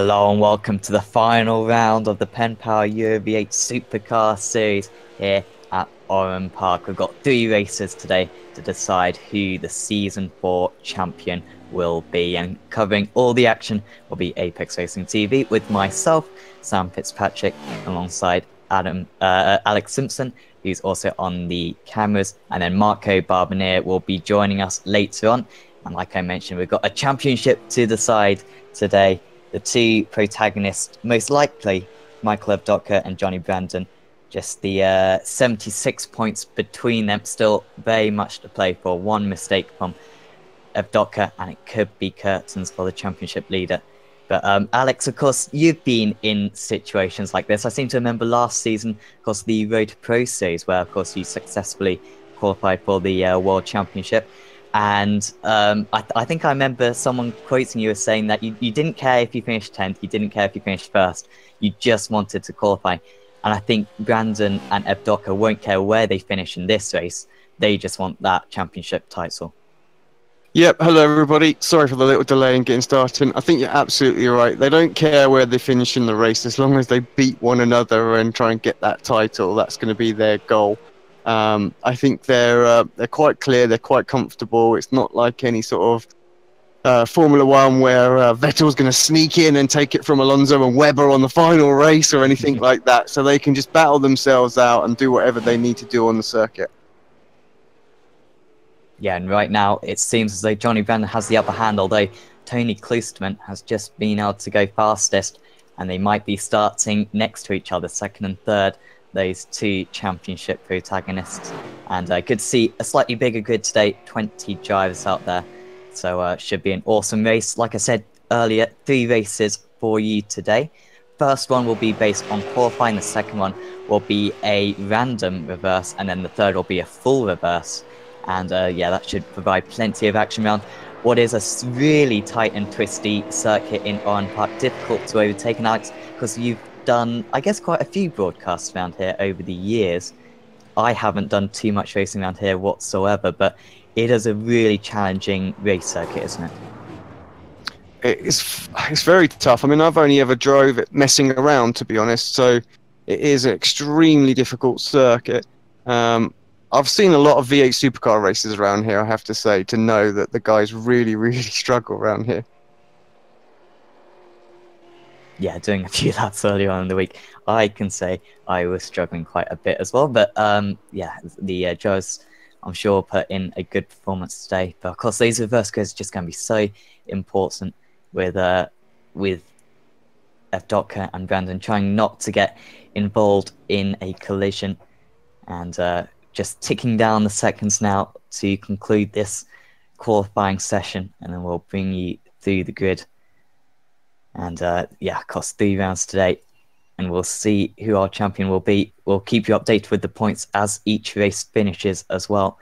Hello and welcome to the final round of the PenPower Euro V8 Supercar series here at Oran Park. We've got 3 races today to decide who the Season 4 champion will be. And covering all the action will be Apex Racing TV with myself, Sam Fitzpatrick, alongside Alex Simpson, who's also on the cameras. And then Marco Barbanir will be joining us later on. And like I mentioned, we've got a championship to decide today. The two protagonists, most likely Michael Evdotka and Johnny Brandon, just the 76 points between them, still very much to play for. One mistake from Evdotka and it could be curtains for the championship leader. But Alex, of course, you've been in situations like this. I seem to remember last season, of course, the Road to Pro Series, where, of course, you successfully qualified for the World Championship. And I think I remember someone quoting you as saying that you didn't care if you finished 10th, you didn't care if you finished first, you just wanted to qualify. And I think Brandon and Evdotka won't care where they finish in this race, they just want that championship title. Yep, hello everybody. Sorry for the little delay in getting started. I think you're absolutely right. They don't care where they finish in the race as long as they beat one another and try and get that title. That's going to be their goal. I think they're quite clear. They're quite comfortable. It's not like any sort of Formula One where Vettel's going to sneak in and take it from Alonso and Webber on the final race or anything like that. So they can just battle themselves out and do whatever they need to do on the circuit. Yeah, and right now it seems as though Johnny Brandon has the upper hand, although Tony Klosterman has just been able to go fastest, and they might be starting next to each other, second and third, those two championship protagonists. And I could see a slightly bigger grid today, 20 drivers out there, so should be an awesome race. Like I said earlier, 3 races for you today. First one will be based on qualifying, the second one will be a random reverse, and then the third will be a full reverse. And yeah, that should provide plenty of action around what is a really tight and twisty circuit in Oran Park. Difficult to overtake, and Alex, because you've done, I guess, quite a few broadcasts around here over the years. I haven't done too much racing around here whatsoever, but it is a really challenging race circuit, isn't it? It's very tough. I mean, I've only ever drove it messing around, to be honest, so it is an extremely difficult circuit. I've seen a lot of V8 Supercar races around here, I have to say, to know that the guys really, really struggle around here. Yeah, doing a few laps earlier on in the week, I can say I was struggling quite a bit as well. But yeah, the drivers, I'm sure, put in a good performance today. But of course, these reverse goes are just going to be so important with Evdotka and Brandon trying not to get involved in a collision. And just ticking down the seconds now to conclude this qualifying session, and then we'll bring you through the grid. And yeah, of course, 3 rounds today, and we'll see who our champion will be. We'll keep you updated with the points as each race finishes as well.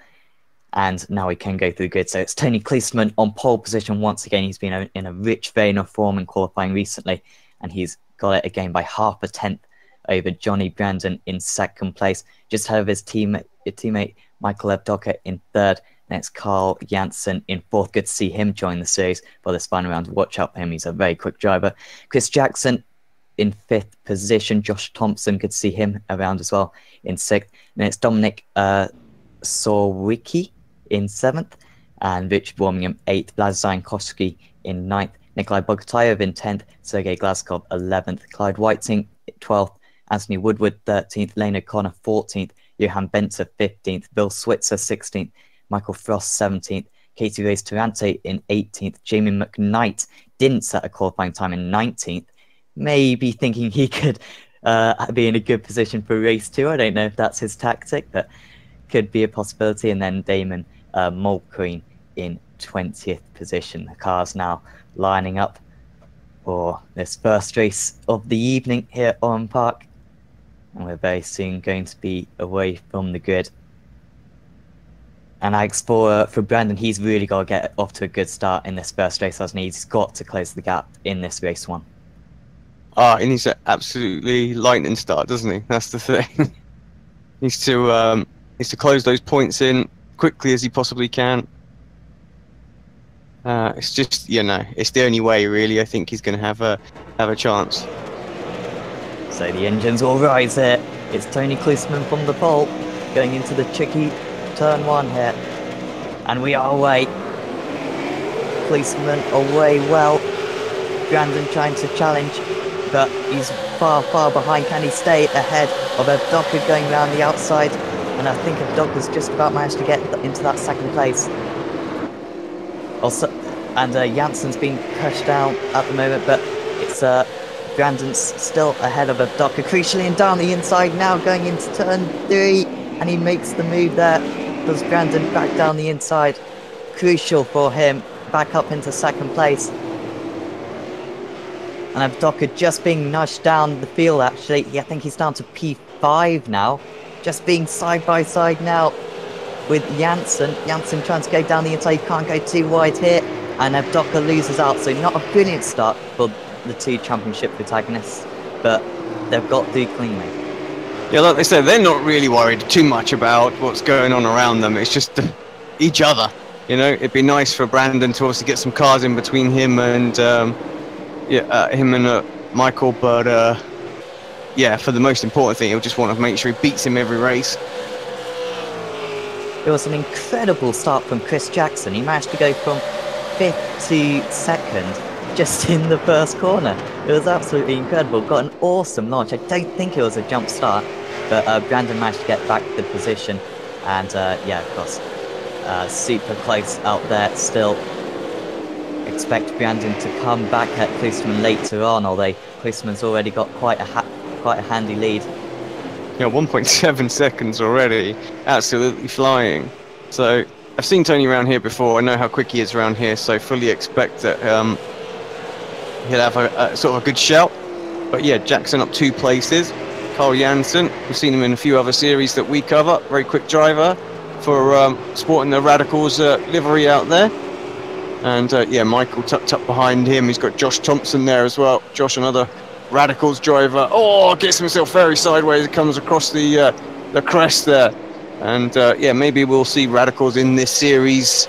And now we can go through the grid. So it's Tony Klosterman on pole position once again. He's been in a rich vein of form in qualifying recently, and he's got it again by half a tenth over Johnny Brandon in second place, just ahead of his teammate Michael Evdotka in third. Next, Carl Janssen in fourth. Good to see him join the series for this final round. Watch out for him. He's a very quick driver. Chris Jackson in fifth position. Josh Thompson, good to see him around as well in sixth. And it's Dominic Sawicki in seventh. And Rich Birmingham eighth. Blazan Koski in ninth. Nikolai Bogotayev in 10th. Sergei Glazkov 11th. Clyde Whiting 12th. Anthony Woodward 13th. Lane O'Connor 14th. Johan Benzer 15th. Bill Switzer 16th. Michael Frost 17th. Katie Reyes Turante in 18th. Jamie McKnight didn't set a qualifying time in 19th. Maybe thinking he could be in a good position for race 2. I don't know if that's his tactic, but could be a possibility. And then Damon Mulqueen in 20th position. The cars now lining up for this first race of the evening here at Oran Park. And we're very soon going to be away from the grid. And Alex, for Brandon, he's really got to get off to a good start in this first race, hasn't he? He's got to close the gap in this race 1. He needs an absolutely lightning start, doesn't he? That's the thing. Needs to close those points in quickly as he possibly can. It's just, it's the only way really. I think he's going to have a chance. So the engines will rise here. It's Tony Klusman from the pole going into the tricky turn 1 here. And we are away. Klusman away well. Brandon trying to challenge, but he's far, far behind. Can he stay ahead of Evdoka going around the outside? And I think Evdoka's just about managed to get into that 2nd place. Also, and Janssen's being pushed down at the moment, but it's Brandon's still ahead of Evdoka, crucially, and down the inside now going into turn 3, and he makes the move there. Does Brandon back down the inside? Crucial for him, back up into 2nd place. And Evdoka just being nudged down the field, actually. I think he's down to P5 now. Just being side by side now with Janssen. Janssen trying to go down the inside. He can't go too wide here. And Evdoka loses out. So not a brilliant start for the 2 championship protagonists. But they've got through cleanly. Yeah, like they said, they're not really worried too much about what's going on around them. It's just each other. It'd be nice for Brandon to obviously get some cars in between him and Michael, but yeah, for the most important thing, he'll just want to make sure he beats him every race. It was an incredible start from Chris Jackson. He managed to go from 5th to 2nd just in the first corner. It was absolutely incredible. Got an awesome launch. I don't think it was a jump start, but Brandon managed to get back the position. And yeah, of course, super close out there still. Expect Brandon to come back at Klusman later on, although Klusman's already got quite a handy lead. Yeah, 1.7 seconds already, absolutely flying. So I've seen Tony around here before. I know how quick he is around here, so fully expect that he'll have a sort of a good shout. But yeah, Jackson up 2 places. Carl Janssen, we've seen him in a few other series that we cover. Very quick driver for sporting the Radicals livery out there. And yeah, Michael tucked up behind him. He's got Josh Thompson there as well. Josh, another Radicals driver. Oh, gets himself very sideways. Comes across the crest there. And yeah, maybe we'll see Radicals in this series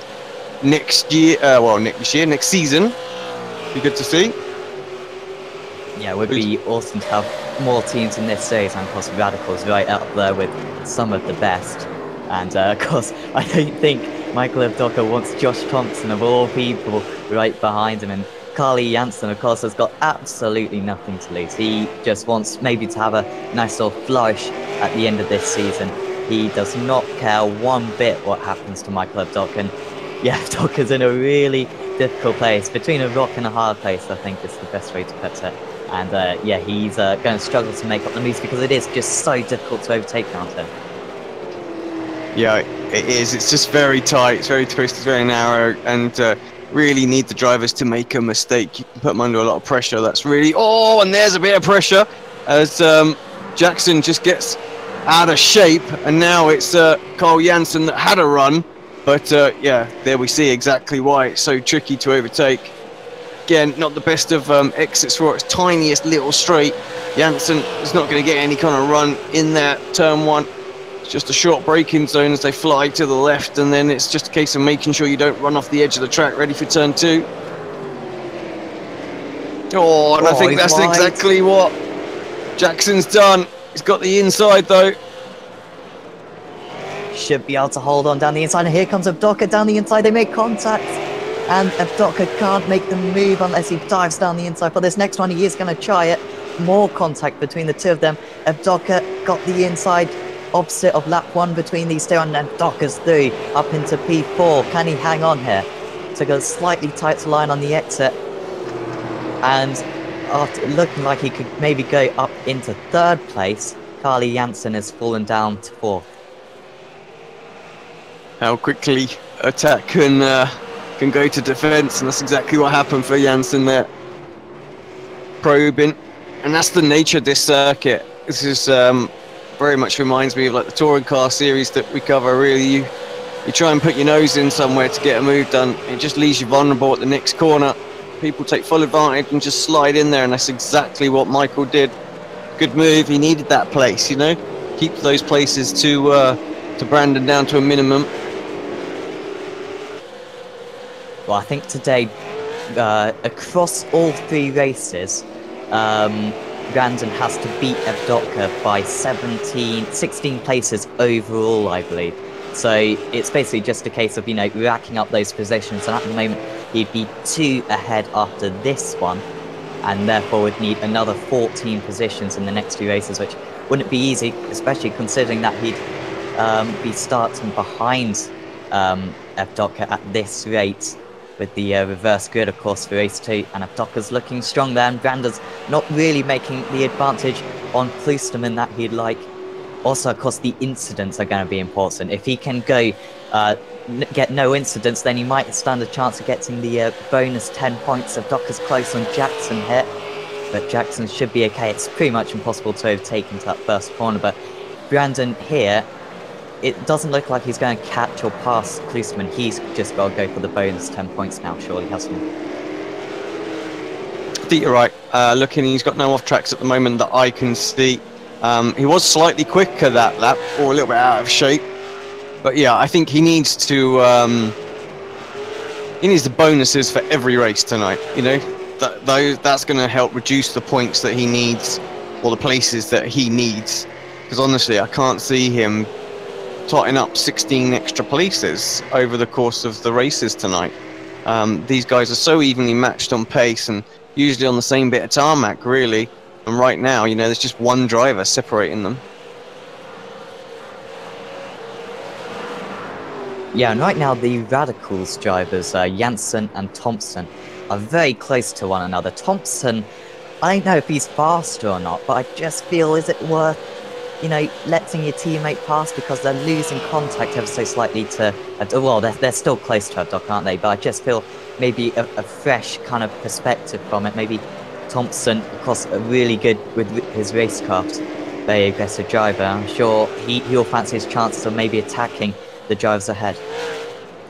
next year. Next season. Be good to see. Yeah, it would be awesome to have more teams in this series, and of course Radicals right up there with some of the best. And of course, I don't think Michael Evdoka wants Josh Thompson, of all people, right behind him. And Carly Janssen, of course, has got absolutely nothing to lose. He just wants maybe to have a nice little flourish at the end of this season. He does not care one bit what happens to Michael Evdoka. And yeah, Evdoka's in a really difficult place. Between a rock and a hard place, I think is the best way to put it. And yeah, he's going to struggle to make up the moves because it is just so difficult to overtake around him. Yeah, it is. It's just very tight. It's very twisted, very narrow, and really need the drivers to make a mistake. You can put them under a lot of pressure. That's really... Oh, and there's a bit of pressure as Jackson just gets out of shape, and now it's Carl Janssen that had a run. But yeah, there we see exactly why it's so tricky to overtake. Again, not the best of exits for its tiniest little straight. Janssen is not going to get any kind of run in there. Turn 1. Just a short braking zone as they fly to the left, and then it's just a case of making sure you don't run off the edge of the track, ready for turn 2. Oh, and I think that's wide. Exactly what Jackson's done. He's got the inside though. Should be able to hold on down the inside, and here comes Evdoka down the inside. They make contact, and Evdoka can't make the move unless he dives down the inside. For this next one, he is going to try it. More contact between the 2 of them. Evdoka got the inside opposite of lap 1 between these 2, and then Evdoka's through up into P4. Can he hang on here? Took a slightly tight line on the exit, and after looking like he could maybe go up into 3rd place, Carly Janssen has fallen down to 4th. How quickly attack can go to defense, and that's exactly what happened for Janssen there. Probing, and that's the nature of this circuit. This is very much reminds me of like the touring car series that we cover. Really, you try and put your nose in somewhere to get a move done. It just leaves you vulnerable at the next corner. People take full advantage and just slide in there, and that's exactly what Michael did. Good move. He needed that place, you know. Keep those places to Brandon down to a minimum. Well, I think today, across all 3 races, Brandon has to beat Evdotka by 16 places overall, I believe. So it's basically just a case of, racking up those positions. And at the moment, he'd be 2 ahead after this one, and therefore would need another 14 positions in the next 2 races, which wouldn't be easy, especially considering that he'd be starting behind Evdotka at this rate, with the reverse grid, of course, for race 2, and Evdokka's looking strong there, and Branden's not really making the advantage on Klosterman that he'd like. Also, of course, the incidents are going to be important. If he can go get no incidents, then he might stand a chance of getting the bonus 10 points. Evdokka's close on Jackson here, but Jackson should be okay. It's pretty much impossible to overtake into that first corner, but Brandon here, it doesn't look like he's going to catch or pass Klosterman. He's just got to go for the bonus 10 points now, surely, hasn't he? I think you're right. Looking, he's got no off tracks at the moment that I can see. He was slightly quicker that lap, or a little bit out of shape. But yeah, I think he needs to. He needs the bonuses for every race tonight. That's going to help reduce the points that he needs, or the places that he needs. Because honestly, I can't see him totting up 16 extra places over the course of the races tonight. These guys are so evenly matched on pace and usually on the same bit of tarmac, really. And right now, there's just one driver separating them. Yeah, and right now the Radicals drivers, Janssen and Thompson, are very close to one another. Thompson, I don't know if he's faster or not, but I just feel, is it worth letting your teammate pass, because they're losing contact ever so slightly to... Well, they're still close to Evdotka, aren't they? But I just feel maybe a fresh kind of perspective from it. Maybe Thompson, of course, really good with his racecraft, very aggressive driver. I'm sure he'll fancy his chances of maybe attacking the drivers ahead.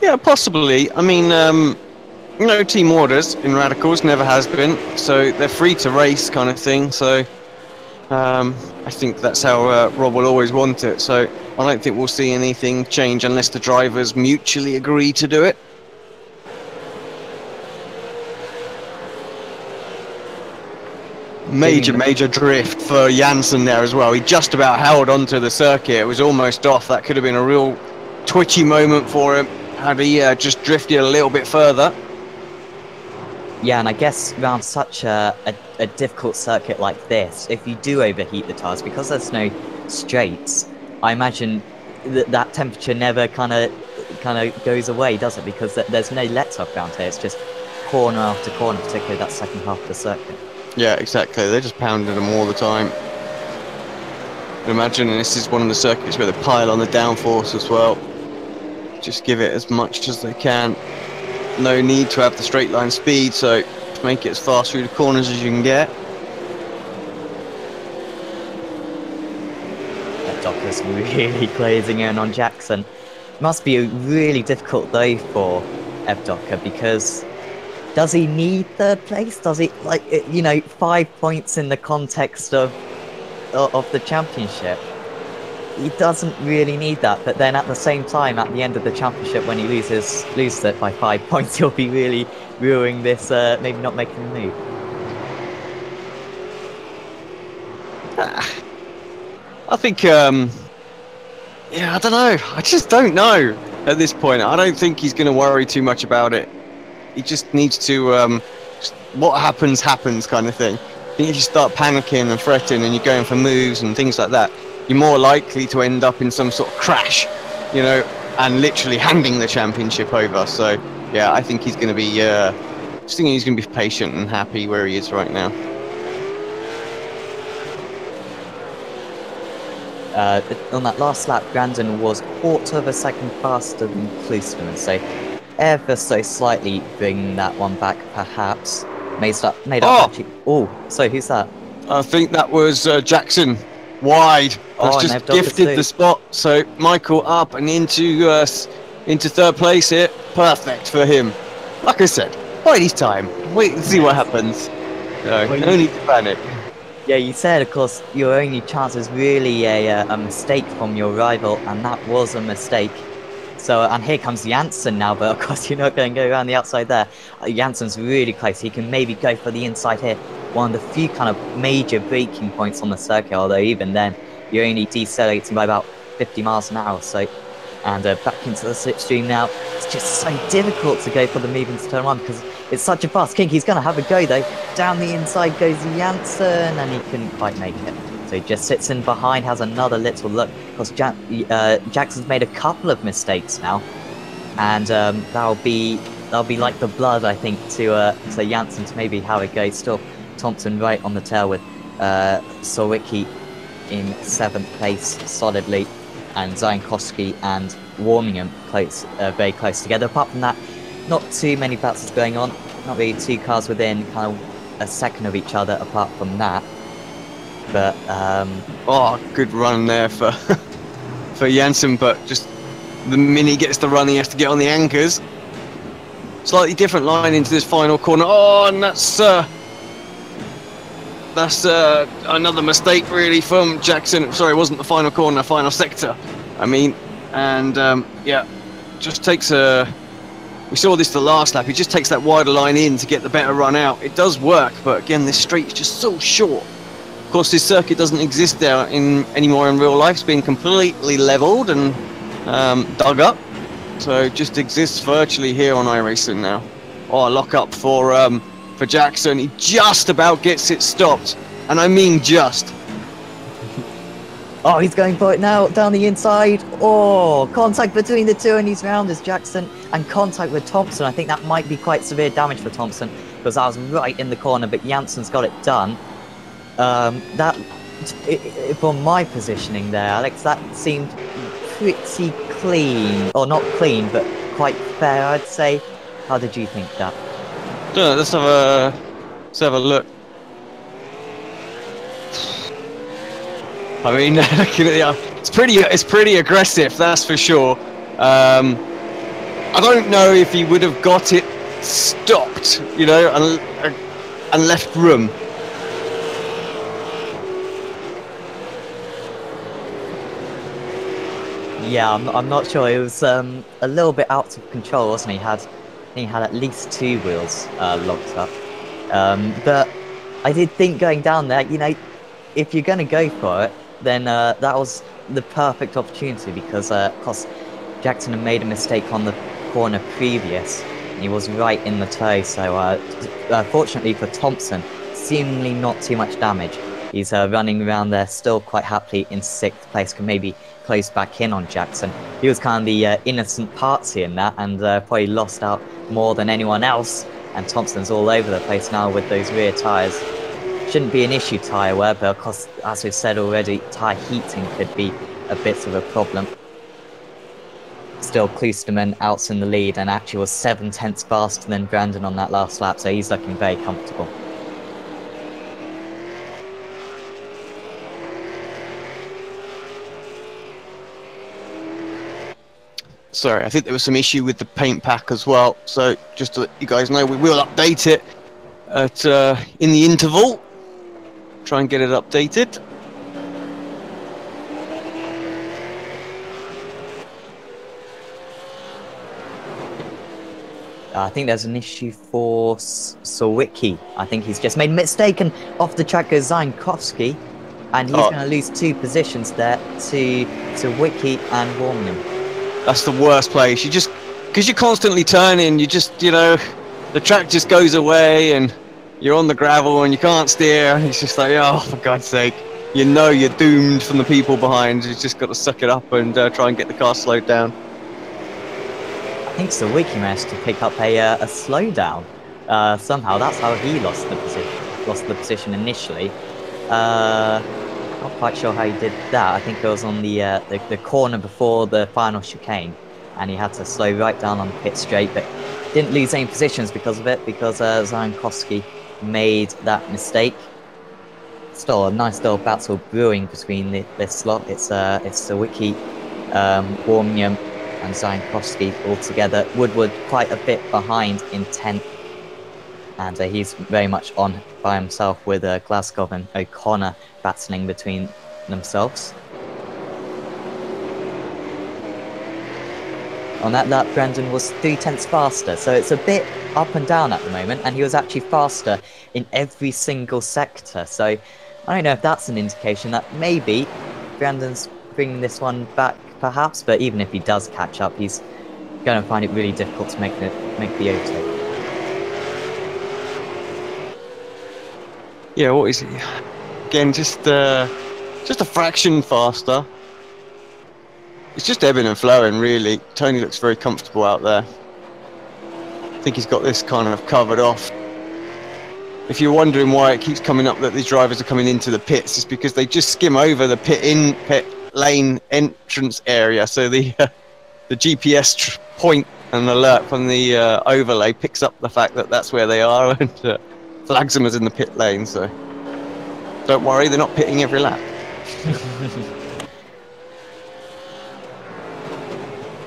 Yeah, possibly. I mean, no team orders in Radicals, never has been. So they're free to race kind of thing. So... I think that's how Rob will always want it, so I don't think we'll see anything change unless the drivers mutually agree to do it. Major drift for Janssen there as well. He just about held onto the circuit. It was almost off. That could have been a real twitchy moment for him had he just drifted a little bit further. Yeah, and I guess around such a difficult circuit like this, if you do overheat the tyres, because there's no straights, I imagine that temperature never kind of goes away, does it? Because there's no let-up around here. It's just corner after corner, particularly that second half of the circuit. Yeah, exactly. They're just pounding them all the time. Imagine this is one of the circuits where they pile on the downforce as well. Just give it as much as they can. No need to have the straight line speed, so make it as fast through the corners as you can get. Evdokka's really glazing in on Jackson. Must be really difficult though for Evdokka, because does he need third place? Does he, 5 points in the context of the championship? He doesn't really need that, but then at the same time, at the end of the championship, when he loses it by 5 points, he'll be really ruining this, maybe not making the move. I think, yeah, I don't know. I just don't know at this point. I don't think he's going to worry too much about it. He just needs to, what happens kind of thing. I think if you start panicking and fretting and you're going for moves and things like that, you're more likely to end up in some sort of crash, and literally handing the championship over. So, yeah, I think he's going to be, just thinking he's going to be patient and happy where he is right now. On that last lap, Brandon was quarter of a second faster than Klosterman, so ever so slightly bringing that one back, perhaps. Made up actually. Oh, so who's that? I think that was Jackson. Wide. That's just gifted the spot. So Michael up and into third place here. Perfect for him. Like I said, bide his time. Wait and see what happens. No need to panic. Yeah, you said, of course, your only chance is really a mistake from your rival, and that was a mistake. So, and here comes Janssen now, but of course you're not going to go around the outside there. Janssen's really close. He can maybe go for the inside here. One of the few kind of major braking points on the circuit, although even then, you're only decelerating by about 50 miles an hour. So, and back into the slipstream now. It's just so difficult to go for the move into turn one because it's such a fast kink. He's going to have a go though. Down the inside goes Janssen, and he couldn't quite make it. So he just sits in behind, has another little look, because Jackson's made a couple of mistakes now, and that'll be like the blood, I think, to Janssen to maybe have a go. Still, Thompson right on the tail with Sawicki in 7th place solidly, and Zajankowski and Warmingham close, very close together. Apart from that, not too many battles going on. Not really 2 cars within kind of a second of each other. Apart from that. But oh, good run there for for Janssen, but just the minute he gets the run, he has to get on the anchors. Slightly different line into this final corner. Oh, and that's another mistake really from Jackson. Sorry, it wasn't the final corner, final sector. I mean, and yeah, just takes a. We saw this the last lap. He just takes that wider line in to get the better run out. It does work, but again, this straight is just so short. Of course, this circuit doesn't exist there anymore in real life. It's been completely leveled and dug up, so it just exists virtually here on iRacing now. Oh, a lock up for Jackson. He just about gets it stopped, and I mean just. Oh, he's going for it now, down the inside. Oh, contact between the two, and he's round as Jackson, and contact with Thompson. I think that might be quite severe damage for Thompson, because I was right in the corner, but Janssen's got it done. From my positioning there, Alex, that seemed pretty clean, or not clean, but quite fair, I'd say. How did you think that? Let's have a look. I mean, looking at it's pretty aggressive, that's for sure. I don't know if he would have got it stopped, you know, and left room. Yeah, I'm not sure. It was a little bit out of control, wasn't he? He had at least 2 wheels locked up. But I did think going down there, you know, if you're going to go for it, then that was the perfect opportunity because, of course, Jackson had made a mistake on the corner previous, and he was right in the toe. So, fortunately for Thompson, seemingly not too much damage. He's running around there still quite happily in 6th place, can maybe close back in on Jackson. He was kind of the innocent party in that, and probably lost out more than anyone else. And Thompson's all over the place now with those rear tyres. Shouldn't be an issue tyre wear, but of course, as we've said already, tyre heating could be a bit of a problem. Still, Kloosterman out in the lead and actually was 7/10 faster than Brandon on that last lap, so he's looking very comfortable. Sorry, I think there was some issue with the paint pack as well. So just to let you guys know, we will update it at in the interval. Try and get it updated. I think there's an issue for Sawicki. I think he's just made a mistake, and off the track goes Zajankowski, and he's going to lose 2 positions there to Sawicki and Warmingham. That's the worst place. You just, because you're constantly turning, you just, you know, the track just goes away and you're on the gravel and you can't steer. It's just like, oh, for God's sake. You know you're doomed from the people behind. You've just got to suck it up and try and get the car slowed down. I think Sawicki managed to pick up a slowdown. Somehow that's how he lost the position initially. Not quite sure how he did that. I think it was on the corner before the final chicane, and he had to slow right down on the pit straight, but didn't lose any positions because of it, because Zajankowski made that mistake. Still a nice little battle brewing between this slot. It's Sawicki, Warmingham, and Zajankowski all together. Woodward quite a bit behind in 10th, and he's very much on by himself with Glasgow and O'Connor battling between themselves. On that lap, Brandon was 3/10 faster, so it's a bit up and down at the moment, and he was actually faster in every single sector. So I don't know if that's an indication that maybe Brandon's bringing this one back, perhaps. But even if he does catch up, he's going to find it really difficult to make the overtake. Yeah, what is he? Again, just a fraction faster. It's just ebbing and flowing, really. Tony looks very comfortable out there. I think he's got this kind of covered off. If you're wondering why it keeps coming up that these drivers are coming into the pits, it's because they just skim over the pit lane entrance area. So the GPS point and alert from the overlay picks up the fact that that's where they are and flags them as in the pit lane. So don't worry, they're not pitting every lap.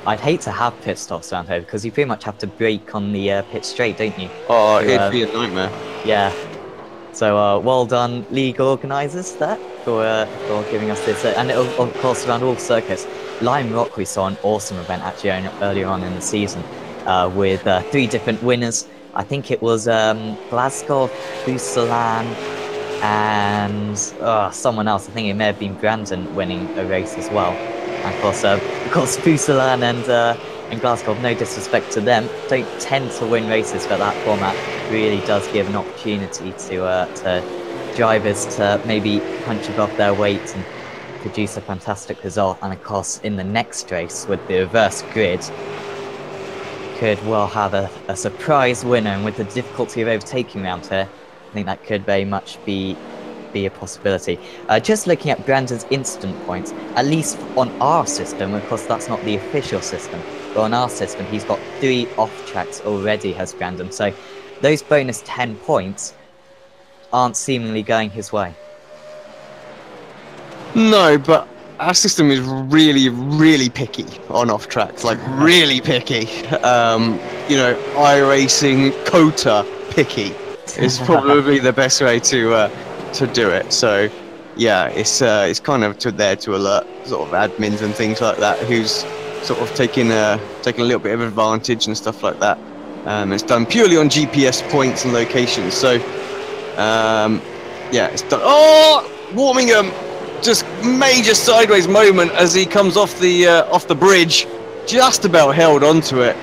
I'd hate to have pit stops around here because you pretty much have to brake on the pit straight, don't you? Oh, it'd be a nightmare. Yeah. So well done, league organisers, there for giving us this, and of course around all circuits. Lime Rock, we saw an awesome event actually earlier on in the season with 3 different winners. I think it was Glasgow, Busalan, and someone else. I think it may have been Brandon winning a race as well. And of course, Busalan and Glasgow, no disrespect to them, don't tend to win races, but that format really does give an opportunity to drivers to maybe punch above their weight and produce a fantastic result. And of course, in the next race with the reverse grid, could well have a surprise winner. And with the difficulty of overtaking around here, I think that could very much be a possibility. Just looking at Brandon's instant points, at least on our system, of course that's not the official system, but on our system he's got 3 off tracks already, has Brandon. So those bonus 10 points aren't seemingly going his way. No, but our system is really, really picky on off tracks, like really picky. You know, iRacing quota picky is probably the best way to do it. So yeah, it's kind of there to alert sort of admins and things like that who's sort of taking a little bit of advantage and stuff like that. It's done purely on GPS points and locations. So yeah, it's done. Oh, Warmingham, just major sideways moment as he comes off the bridge, just about held onto it.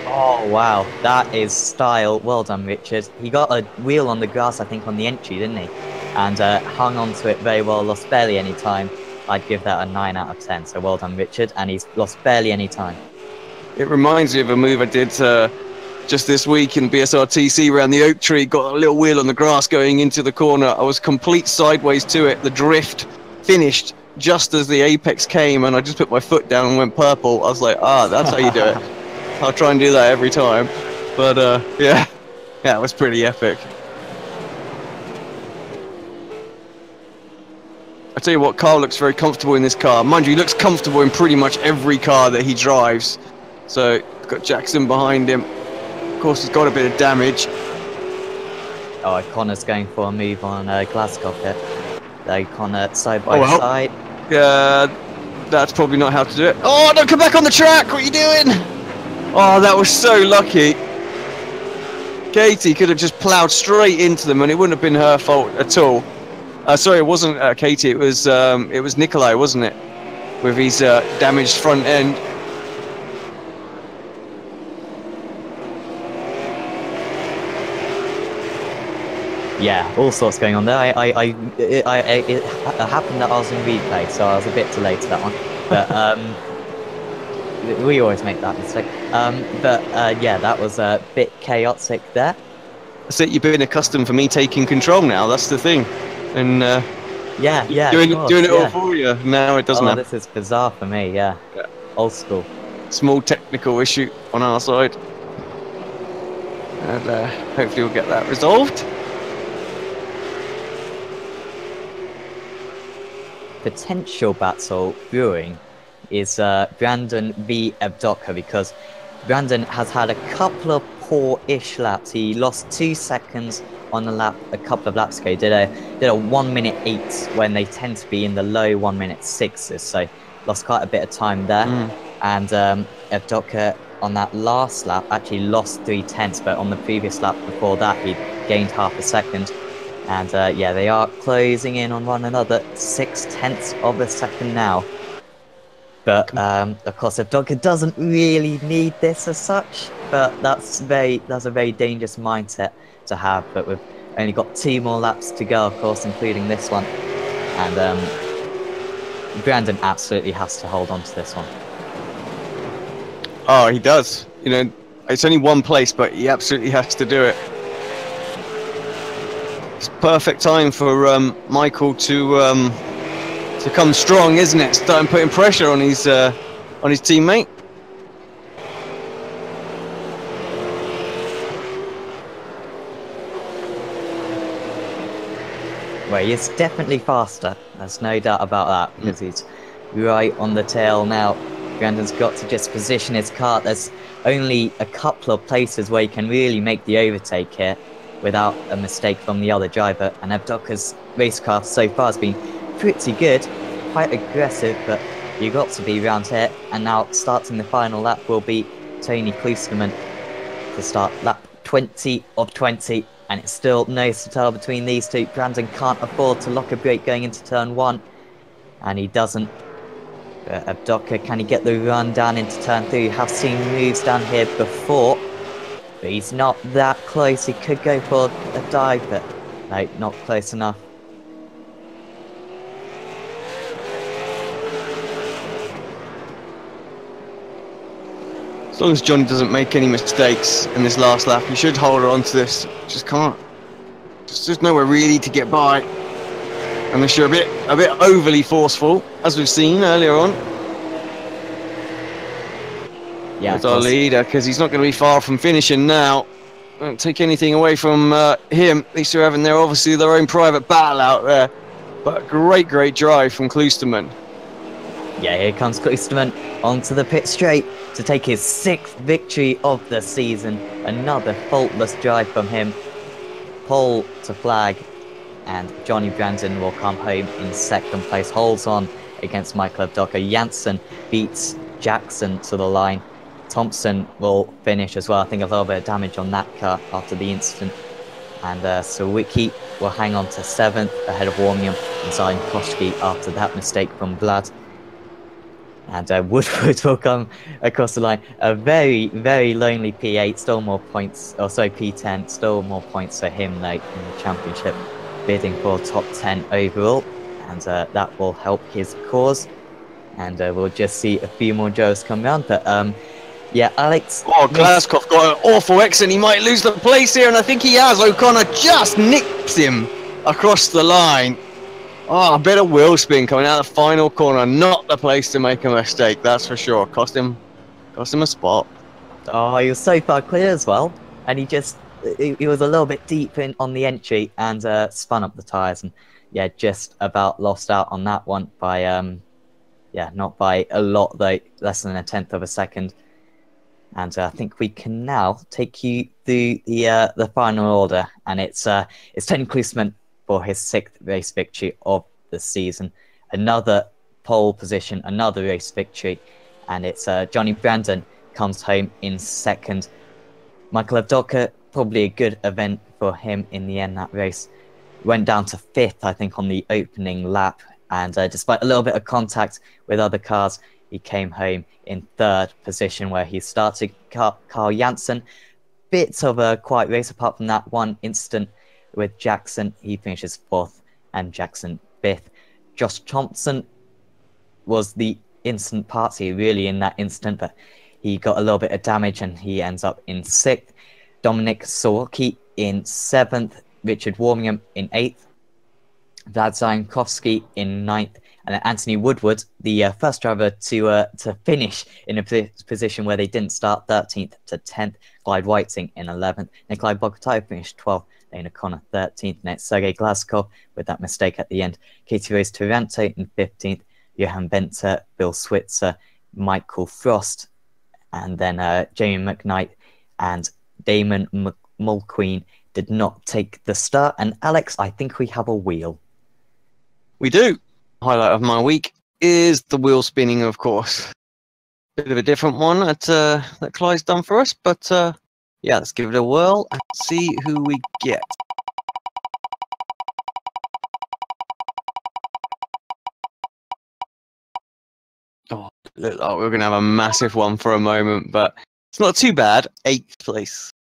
Oh wow, that is style. Well done, Richard. He got a wheel on the grass, I think, on the entry, didn't he? And hung on to it very well, lost barely any time. I'd give that a 9 out of 10, so well done, Richard. And he's lost barely any time. It reminds me of a move I did just this week in BSRTC around the oak tree. Got a little wheel on the grass going into the corner. I was complete sideways to it. The drift finished just as the apex came, and I just put my foot down and went purple. I was like, that's how you do it. I'll try and do that every time. But yeah, it was pretty epic. I tell you what, Carl looks very comfortable in this car. Mind you, he looks comfortable in pretty much every car that he drives. So, got Jackson behind him. Of course, he's got a bit of damage. Oh, Connor's going for a move on Glasgow here. They Connor side by side. Yeah, that's probably not how to do it. Oh, don't come back on the track! What are you doing? Oh, that was so lucky. Katie could have just ploughed straight into them, and it wouldn't have been her fault at all. Sorry, it wasn't Katie. It was Nikolai, wasn't it? With his damaged front end. Yeah, all sorts going on there. It happened that I was in replay, so I was a bit delayed to that one. But we always make that mistake. Yeah, that was a bit chaotic there. That's it. You've been accustomed for me taking control now. That's the thing. And yeah, doing it all for you. Now it doesn't happen. This is bizarre for me. Yeah, old school. Small technical issue on our side, and hopefully we'll get that resolved. Potential battle brewing is Brandon v Evdoka, because Brandon has had a couple of poor-ish laps. He lost 2 seconds on the lap a couple of laps ago. He did a 1:08 when they tend to be in the low 1:06s, so lost quite a bit of time there. And Evdoka on that last lap actually lost 3/10, but on the previous lap before that, he gained half a second. And yeah, they are closing in on one another, 6/10 of a second now. But of course, Evdoka doesn't really need this as such, but that's a very dangerous mindset to have. But we've only got 2 more laps to go, of course, including this one. And Brandon absolutely has to hold on to this one. Oh, he does. You know, it's only one place, but he absolutely has to do it. It's perfect time for Michael to come strong, isn't it? Starting putting pressure on his teammate. Well, he is definitely faster. There's no doubt about that, because he's right on the tail now. Brandon's got to just position his car. There's only a couple of places where he can really make the overtake here without a mistake from the other driver. And Evdoka's race car so far has been pretty good, quite aggressive, but you got to be around here. And now starting the final lap will be Tony Klosterman to start lap 20 of 20. And it's still nose to tail between these two. Brandon can't afford to lock a brake going into turn 1. And he doesn't. Evdoka, can he get the run down into turn 3? Have seen moves down here before, but he's not that close. He could go for a dive, but no, not close enough. As long as Johnny doesn't make any mistakes in this last lap, he should hold on to this. Just can't. There's nowhere really to get by. Unless you're a bit overly forceful, as we've seen earlier on. Yeah, There's our leader, because he's not going to be far from finishing now. Don't take anything away from him. These two are having obviously their own private battle out there. But great drive from Klosterman. Yeah, here comes Klosterman onto the pit straight to take his 6th victory of the season. Another faultless drive from him. Pole to flag. And Johnny Brandon will come home in 2nd place. Holds on against Michael Evdoka. Janssen beats Jackson to the line. Thompson will finish as well. I think a little bit of damage on that car after the incident. And Sawicki will hang on to 7th ahead of Warmium and Zajankowski after that mistake from Vlad. And Woodward will come across the line. A very, very lonely P8. Still more points. Oh, sorry, P10. Still more points for him late in the championship. Bidding for top 10 overall, and that will help his cause. And we'll just see a few more Joes come round. But yeah, Alex. Oh, Glaskov got an awful exit. He might lose the place here, and I think he has. O'Connor just nips him across the line. Oh, a bit of wheel spin coming out of the final corner. Not the place to make a mistake, that's for sure. Cost him a spot. Oh, he was so far clear as well, and he was a little bit deep in on the entry and spun up the tyres, and yeah, just about lost out on that one by yeah, not by a lot though, less than 1/10 of a second. And I think we can now take you through the final order, and it's Tony Klosterman for his 6th race victory of the season, another pole position, another race victory, and it's Johnny Brandon comes home in 2nd. Michael Evdoka, probably a good event for him in the end. That race went down to 5th, I think, on the opening lap. And despite a little bit of contact with other cars, he came home in 3rd position, where he started Carl Janssen. Bits of a quiet race apart from that one incident with Jackson. He finishes 4th and Jackson 5th. Josh Thompson was the instant party really in that incident, but he got a little bit of damage and he ends up in 6th. Dominic Sawicki in 7th. Richard Warmingham in 8th. Vlad Zajankowski in 9th. And then Anthony Woodward, the first driver to finish in a position where they didn't start, 13th to 10th. Clyde Whiting in 11th. Nikolai Bogotai finished 12th. Lane O'Connor 13th. Next, Sergei Glaskov with that mistake at the end. Katie Rose Taranto in 15th. Johan Benter, Bill Switzer, Michael Frost, and then Jamie McKnight and Damon Mulqueen did not take the start. And Alex, I think we have a wheel. We do. Highlight of my week is the wheel spinning, of course. Bit of a different one that Clyde's done for us, but yeah, let's give it a whirl and see who we get. Oh, look like we're going to have a massive one for a moment, but it's not too bad. 8th place.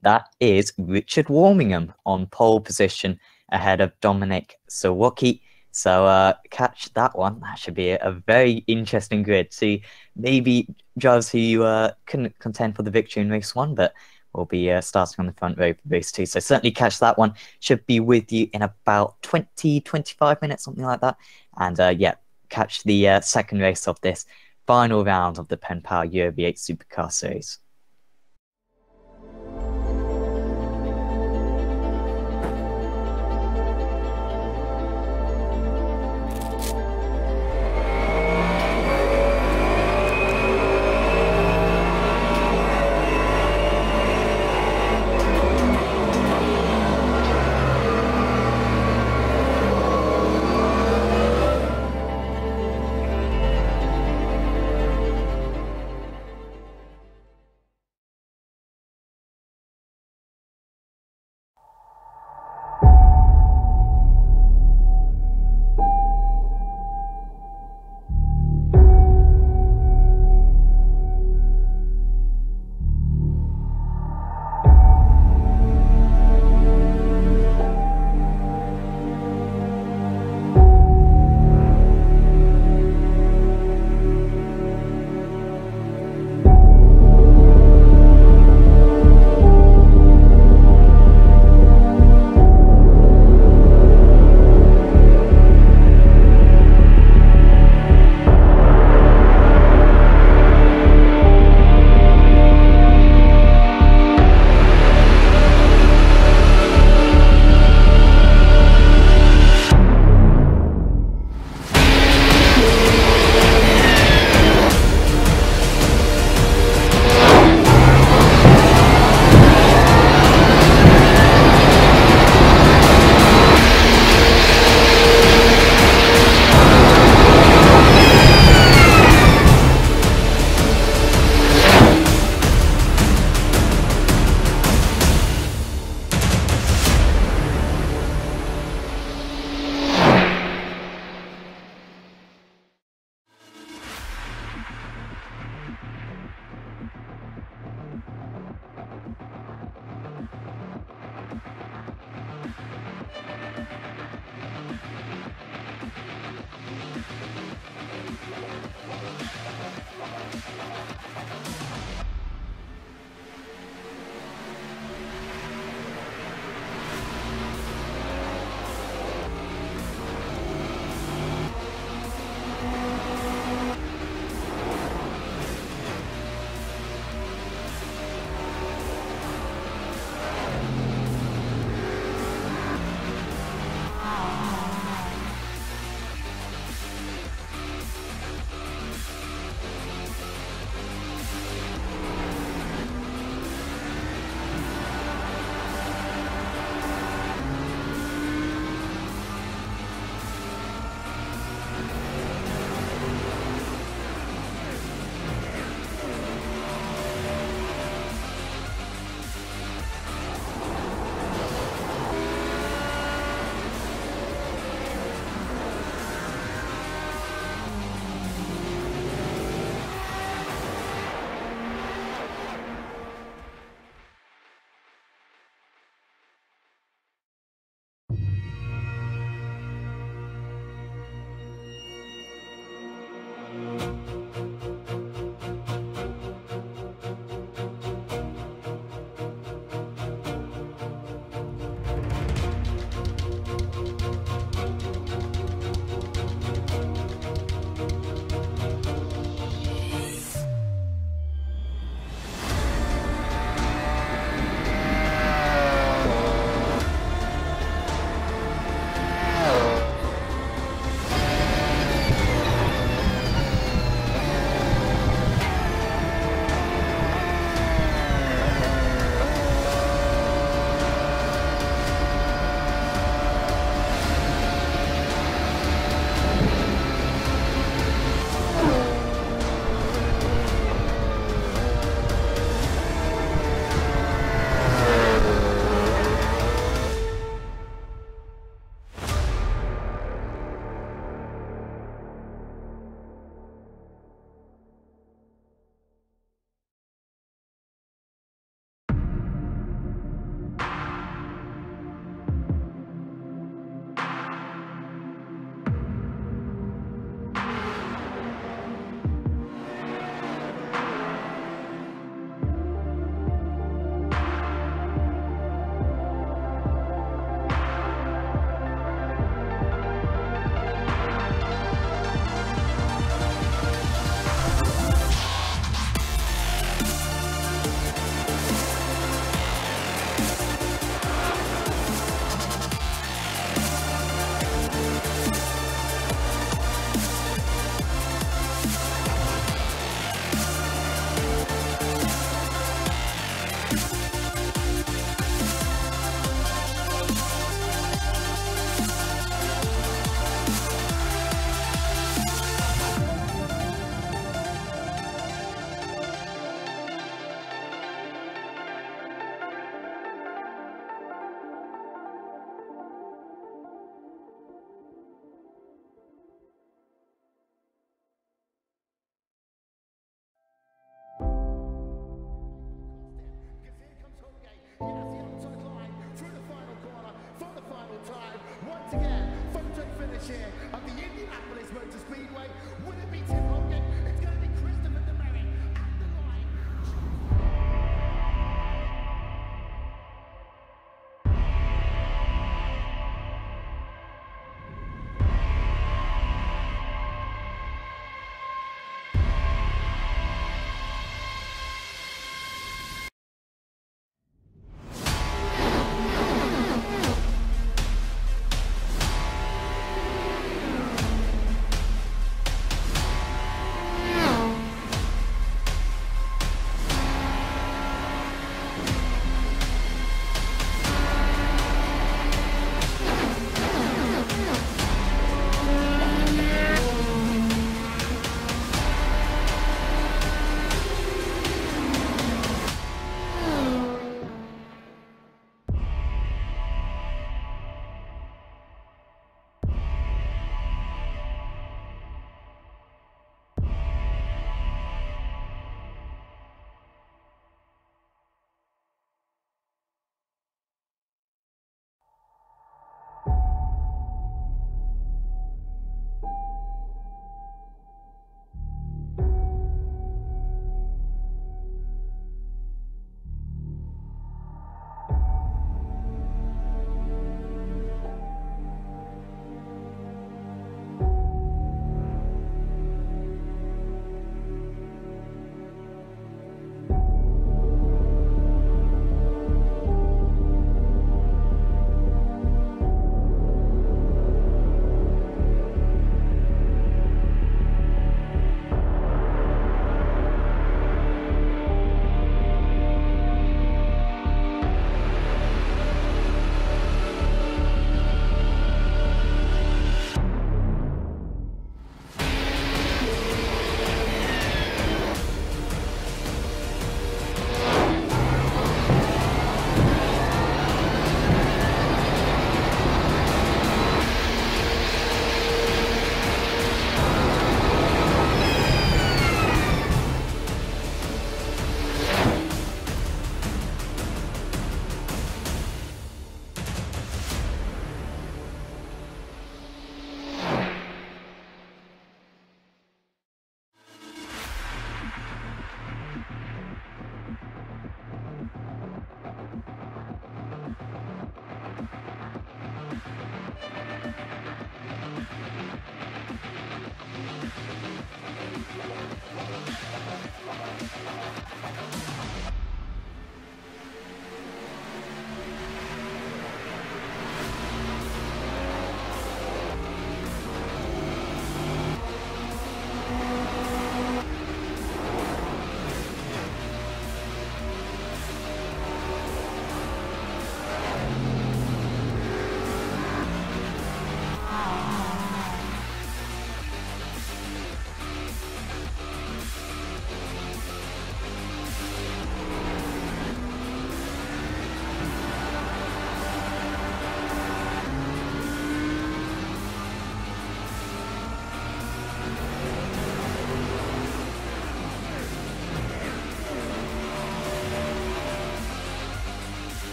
That is Richard Warmingham on pole position ahead of Dominic Sawicki. So catch that one. That should be a very interesting grid. See, maybe drivers who couldn't contend for the victory in race 1, but will be starting on the front row for race 2. So certainly catch that one. Should be with you in about 20, 25 minutes, something like that. And yeah, catch the second race of this final round of the PenPower Euro V8 Supercar Series.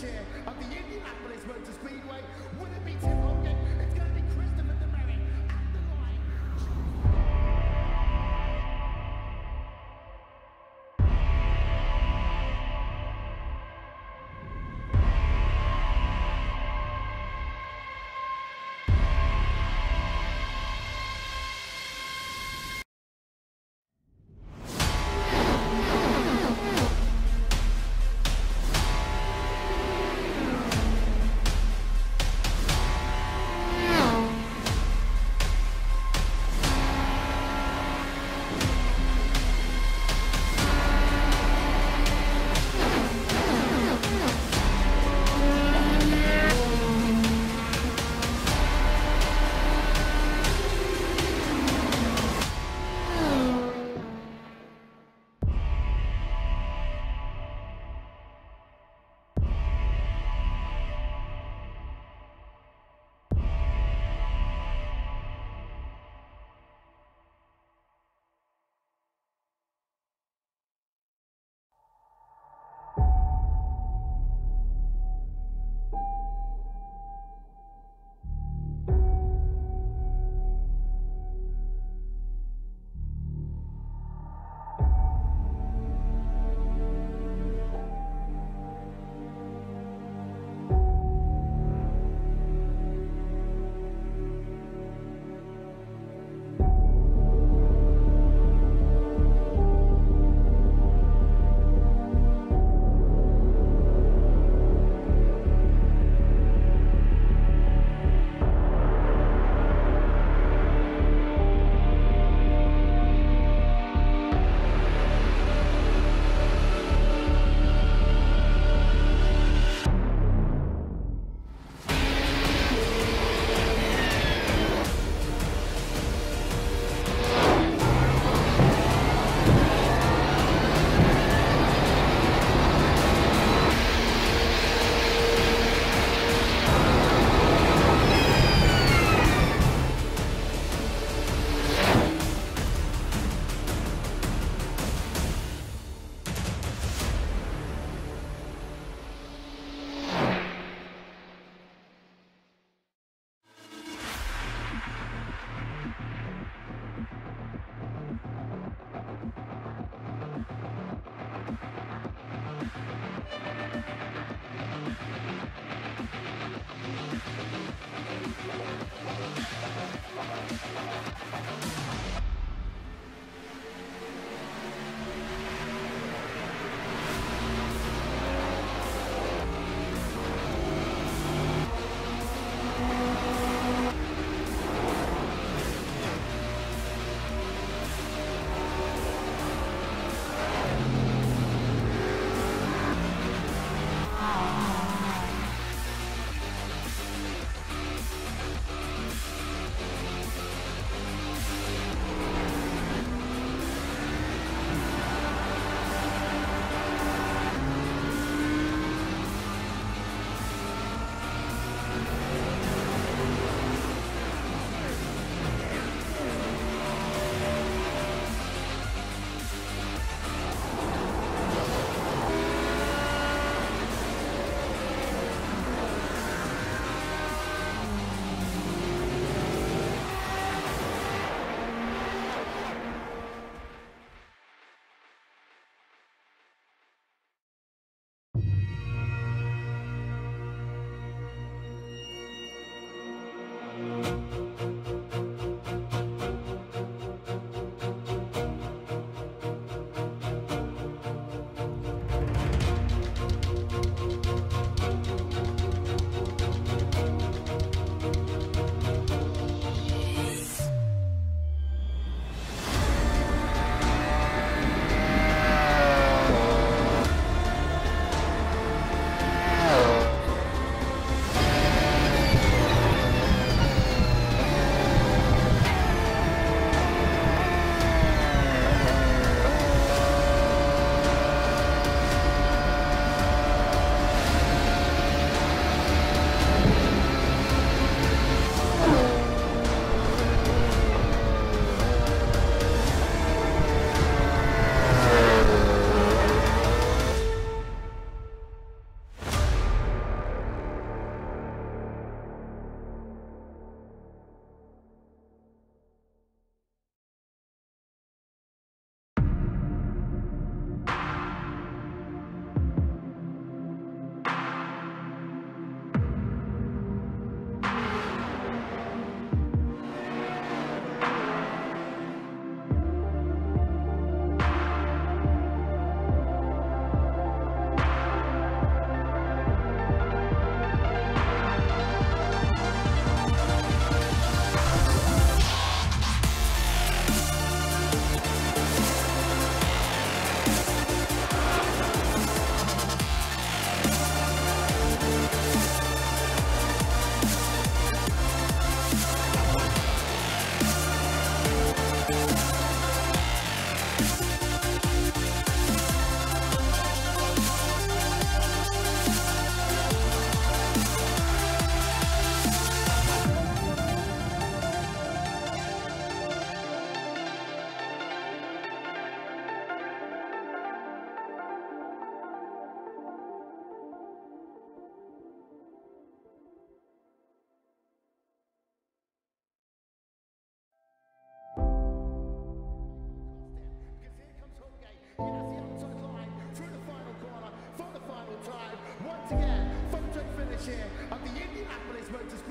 chair of the Indianapolis Motor Speedway. Will it be Tim Hogan? It's going to be Christopher Demery at the line.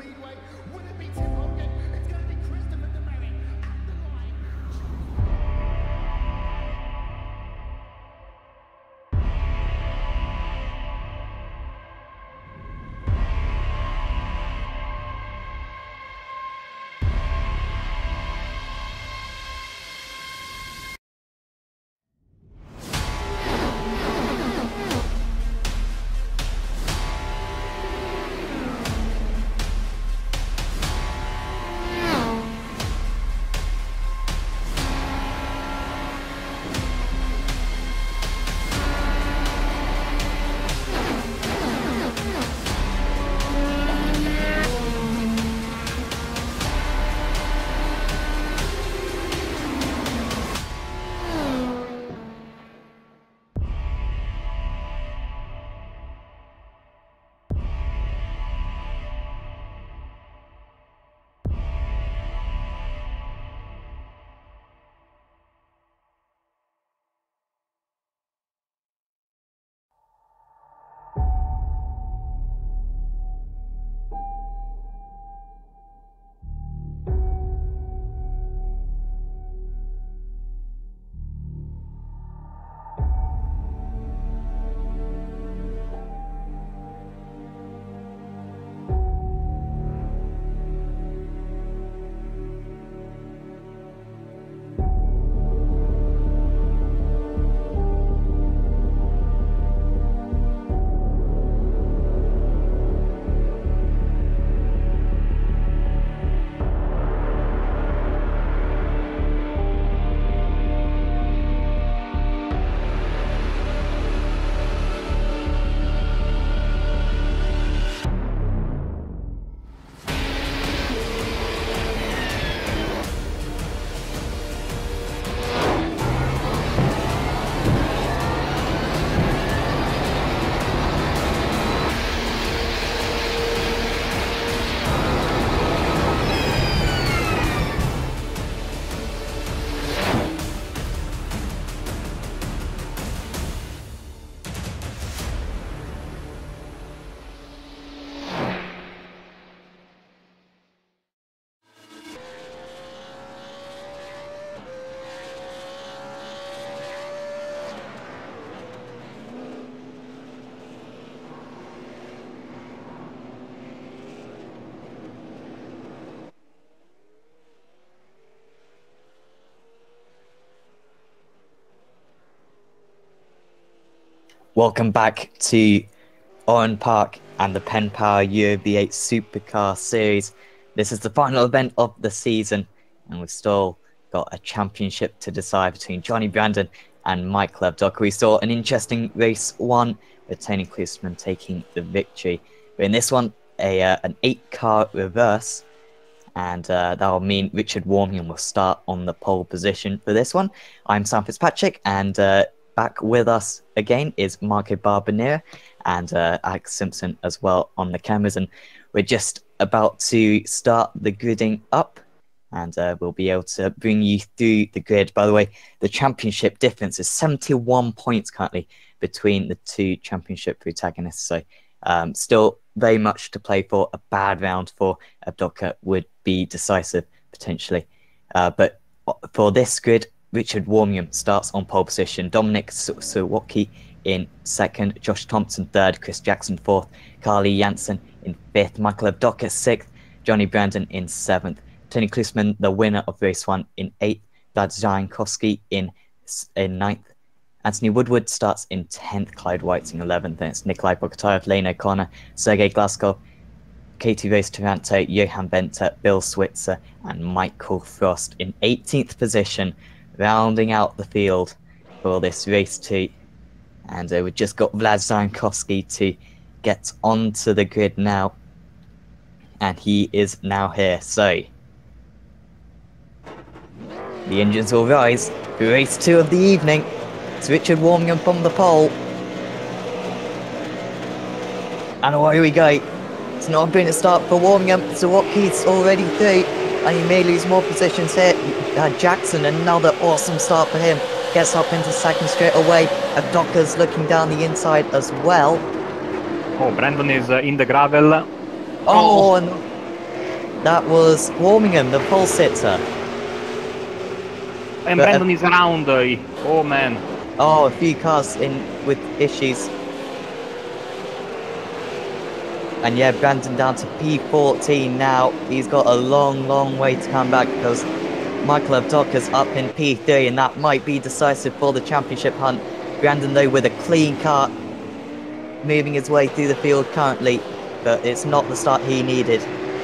Speedway. Would it be Tim Hogan? It's going to be Christopher DeMary at the line. Welcome back to Oran Park and the PenPower UOB8 Supercar Series. This is the final event of the season, and we've still got a championship to decide between Johnny Brandon and Mike Levdock. We saw an interesting race one with Tony Klusman taking the victory. But in this one, an 8-car reverse, and that will mean Richard Warmingham will start on the pole position for this one. I'm Sam Fitzpatrick, and back with us again is Marco Barbanera and Alex Simpson as well on the cameras. And we're just about to start the gridding up, and we'll be able to bring you through the grid. By the way, the championship difference is 71 points currently between the two championship protagonists. So still very much to play for. A bad round for Abdoka would be decisive potentially. But for this grid, Richard Warmingham starts on pole position. Dominic Sawicki in second. Josh Thompson third. Chris Jackson fourth. Carly Jansen in fifth. Michael Abdoka sixth. Johnny Brandon in seventh. Tony Klusman, the winner of race one, in eighth. Vlad Zajankowski in ninth. Anthony Woodward starts in 10th. Clyde Whiting 11th. Then it's Nikolai Bogotayev, Lane O'Connor, Sergei Glaskov, Katie Rose Taranto, Johan Benter, Bill Switzer, and Michael Frost in 18th position, rounding out the field for this race two. And we've just got Vlad Zajankowski to get onto the grid now. And he is now here. So the engines will rise for race two of the evening. It's Richard Warmingham from the pole. And away we go. It's not a brilliant start for Warmingham. Sawicki's already through, and he may lose more positions here. Jackson, another awesome start for him. Gets up into second straight away. Abdoka's looking down the inside as well. Oh, Brandon is in the gravel. Oh, and that was Warmingham, the pole sitter. And But, Brandon is around. Oh man. oh, a few cars in with issues. And yeah, Brandon down to P14 now. He's got a long way to come back because Michael Abdocker's up in P3 and that might be decisive for the championship hunt. Brandon though with a clean car, moving his way through the field currently, but it's not the start he needed.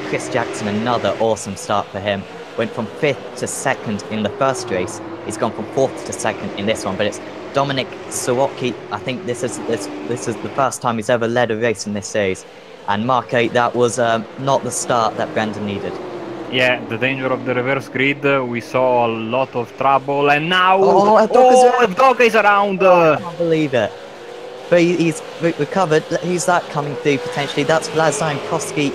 Chris Jackson, another awesome start for him. Went from 5th to 2nd in the first race. He's gone from 4th to 2nd in this one, but it's Dominic Sawocki. I think this is the first time he's ever led a race in this series. And Mark 8, that was not the start that Brandon needed. Yeah, the danger of the reverse grid. We saw a lot of trouble, and now Abdocker's is around. I can't believe it. But he's recovered. Who's that coming through potentially? That's Vlad Koski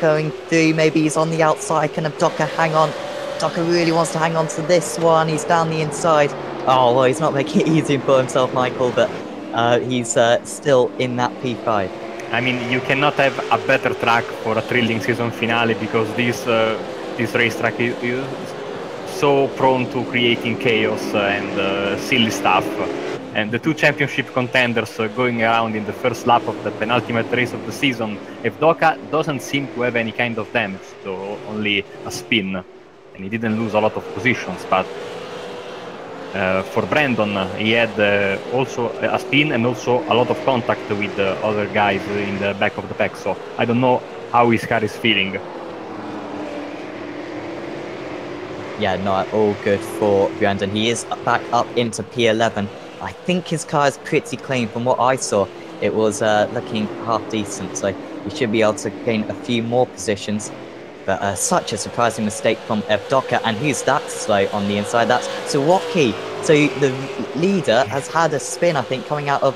going through. Maybe he's on the outside. Can Abdocker hang on? Abdocker really wants to hang on to this one. He's down the inside. Oh, well, he's not making it easy for himself, Michael, but he's still in that P5. I mean, you cannot have a better track for a thrilling season finale because this racetrack is so prone to creating chaos and silly stuff. And the two championship contenders going around in the first lap of the penultimate race of the season, Evdoka doesn't seem to have any kind of damage, so only a spin. And he didn't lose a lot of positions, but for Brandon, he had also a spin and also a lot of contact with the other guys in the back of the pack, so I don't know how his car is feeling. Yeah, not all good for Brandon. He is back up into P11. I think his car is pretty clean from what I saw. It was looking half decent, so he should be able to gain a few more positions. But such a surprising mistake from Evdoka, and who's that slow on the inside? That's Sawocki. So the leader has had a spin, I think, coming out of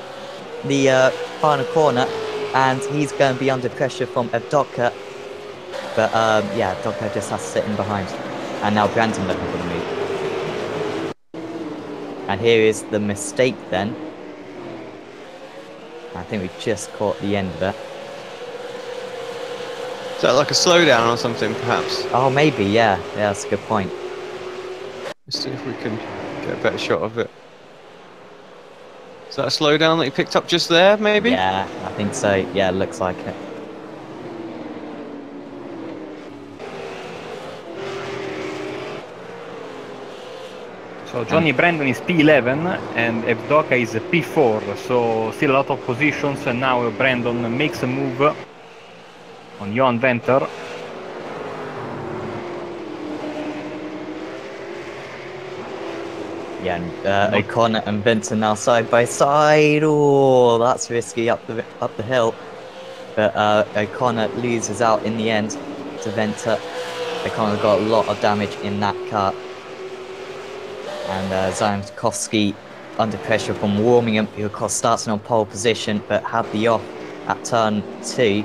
the final corner, and he's going to be under pressure from Evdoka. But yeah, Evdoka just has to sit in behind. And now Brandon looking for the move. And here is the mistake then. I think we just caught the end of it. Is that like a slowdown or something, perhaps? Oh, maybe, yeah. Yeah, that's a good point. Let's see if we can get a better shot of it. Is that a slowdown that he picked up just there, maybe? Yeah, I think so. Yeah, looks like it. So Johnny Brandon is P11 and Evdoka is P4, so still a lot of positions, and now Brandon makes a move on Johan Venter. Yeah, and O'Connor and Benton now side by side. Oh, that's risky up the hill. But O'Connor loses out in the end to Venter. O'Connor got a lot of damage in that car. And Zajmkowski under pressure from Warmingham, who of course starts on pole position but had the off at turn 2,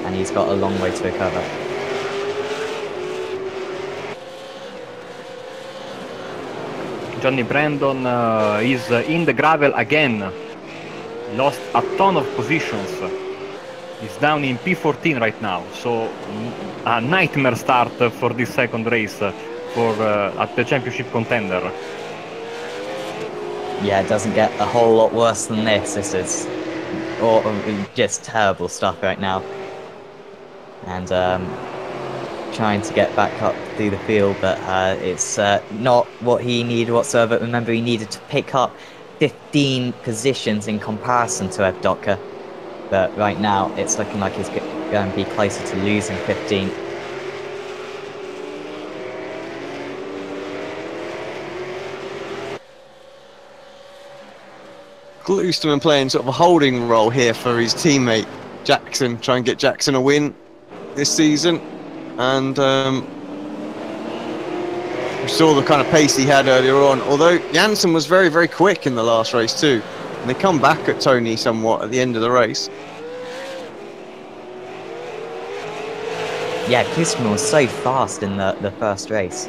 and he's got a long way to recover. Johnny Brandon is in the gravel again. Lost a ton of positions. He's down in P14 right now, so a nightmare start for this second race for at the championship contender. Yeah, it doesn't get a whole lot worse than this. This is just terrible stuff right now. And trying to get back up through the field, but it's not what he needed whatsoever. Remember, he needed to pick up 15 positions in comparison to Evdoka. But right now, it's looking like he's going to be closer to losing 15. Gluesterman playing sort of a holding role here for his teammate Jackson, try and get Jackson a win this season. And we saw the kind of pace he had earlier on, although Janssen was very quick in the last race too, and they come back at Tony somewhat at the end of the race. Yeah, Gluesterman was so fast in the first race.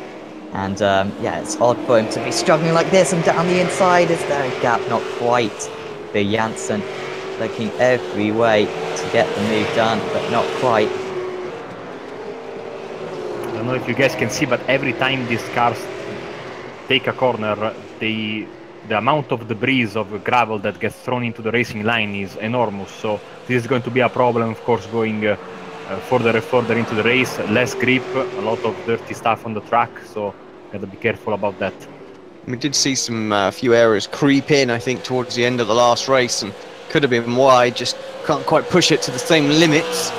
And yeah, it's odd for him to be struggling like this, and down the inside is there a gap, not quite. The Janssen looking every way to get the move done, but not quite. don't know if you guys can see, but every time these cars take a corner, the amount of debris of gravel that gets thrown into the racing line is enormous. So this is going to be a problem, of course, going further and further into the race. Less grip, a lot of dirty stuff on the track, so gotta be careful about that. We did see some few errors creep in, I think, towards the end of the last race, and could have been wide, just can't quite push it to the same limits.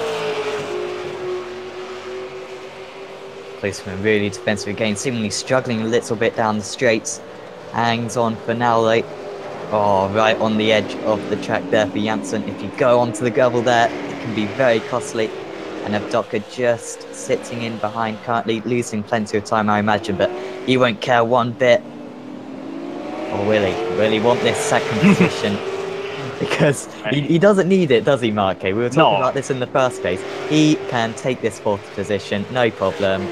Policeman really defensive again, seemingly struggling a little bit down the straights. Hangs on for now, like, oh, right on the edge of the track there for Janssen. If you go onto the gravel there, it can be very costly. And Avdoka just sitting in behind, currently losing plenty of time, I imagine, but he won't care one bit. Or will he? Will he want this second position? Because he doesn't need it, does he, Marke? We were talking about this in the first place. He can take this 4th position, no problem.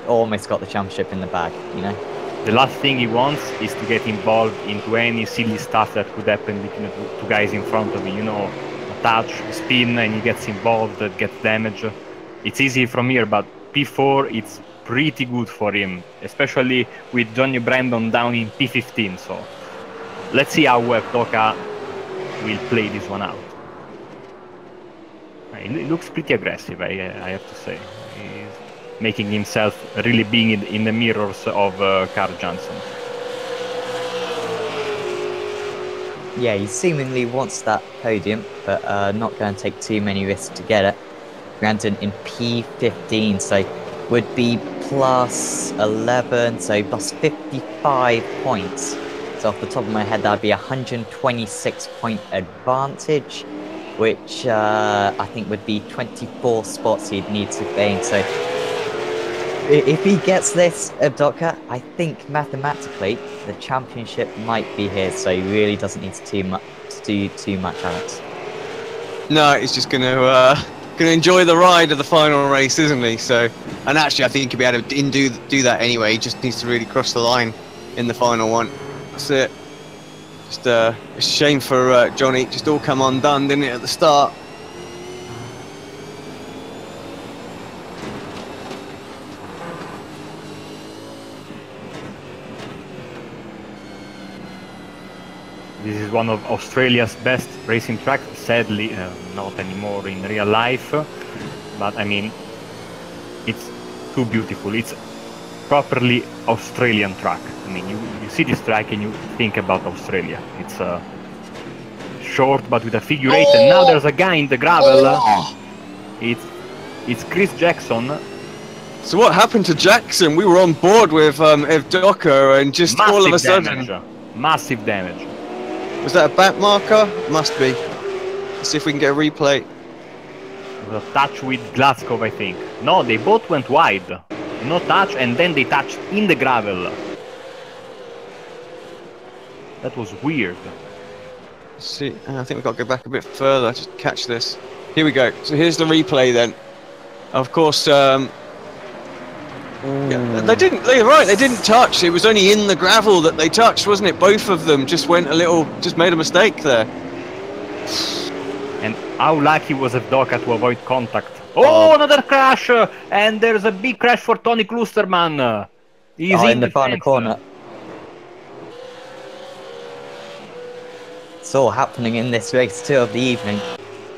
Almost got the championship in the bag, you know? The last thing he wants is to get involved into any silly stuff that could happen between the two guys in front of him. You know, a touch, a spin, and he gets involved, gets damaged. It's easy from here, but P4, it's pretty good for him, especially with Johnny Brandon down in P15. So let's see how Avdoka will play this one out. He looks pretty aggressive, I have to say. He's making himself really being in the mirrors of Carl Johnson. Yeah, he seemingly wants that podium, but not going to take too many risks to get it. Brandon in P15, so would be plus 11, so plus 55 points. So off the top of my head, that'd be a 126-point advantage, which I think would be 24 spots he'd need to gain. So if he gets this, Avdoka, I think mathematically the championship might be his. So he really doesn't need to do too much, Alex. No, he's just gonna enjoy the ride of the final race, isn't he? So, and actually, I think he'll be able to do that anyway. He just needs to really cross the line in the final one. That's it. Just a shame for Johnny. Just all come undone, didn't it, at the start? This is one of Australia's best racing tracks. Sadly, not anymore in real life. But I mean, it's too beautiful. It's properly Australian track. I mean, you see this track and you think about Australia. It's short but with a figure eight, and now there's a guy in the gravel. It's Chris Jackson. So what happened to Jackson? We were on board with Avdoka, and just Massive all of a sudden, damage. Massive damage. Was that a back marker? Must be. Let's see if we can get a replay. The touch with Glasgow, I think. No, they both went wide. No touch, and then they touched in the gravel. That was weird. Let's see, I think we've got to go back a bit further just to catch this. Here we go. So here's the replay then. Of course, yeah, they didn't. They're right. They didn't touch. It was only in the gravel that they touched, wasn't it? Both of them just went a little, just made a mistake there. And how lucky was Avdoka to avoid contact? Oh, another crash! And there's a big crash for Tony Klusterman. He's in the final corner. It's all happening in this race too of the evening.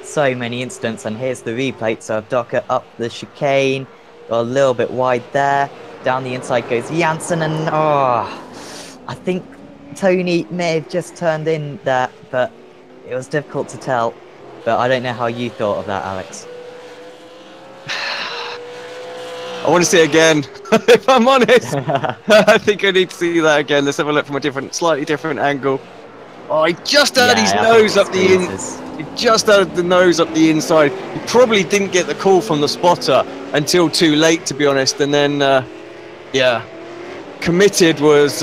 So many incidents, and here's the replay. So Avdoka up the chicane, got a little bit wide there. Down the inside goes Janssen, and I think Tony may have just turned in there, but it was difficult to tell. But I don't know how you thought of that, Alex. I want to see it again, if I'm honest. I think I need to see that again. Let's have a look from a slightly different angle. Oh, he just had his nose up the He just had the nose up the inside. He probably didn't get the call from the spotter until too late, to be honest. And then, yeah, committed was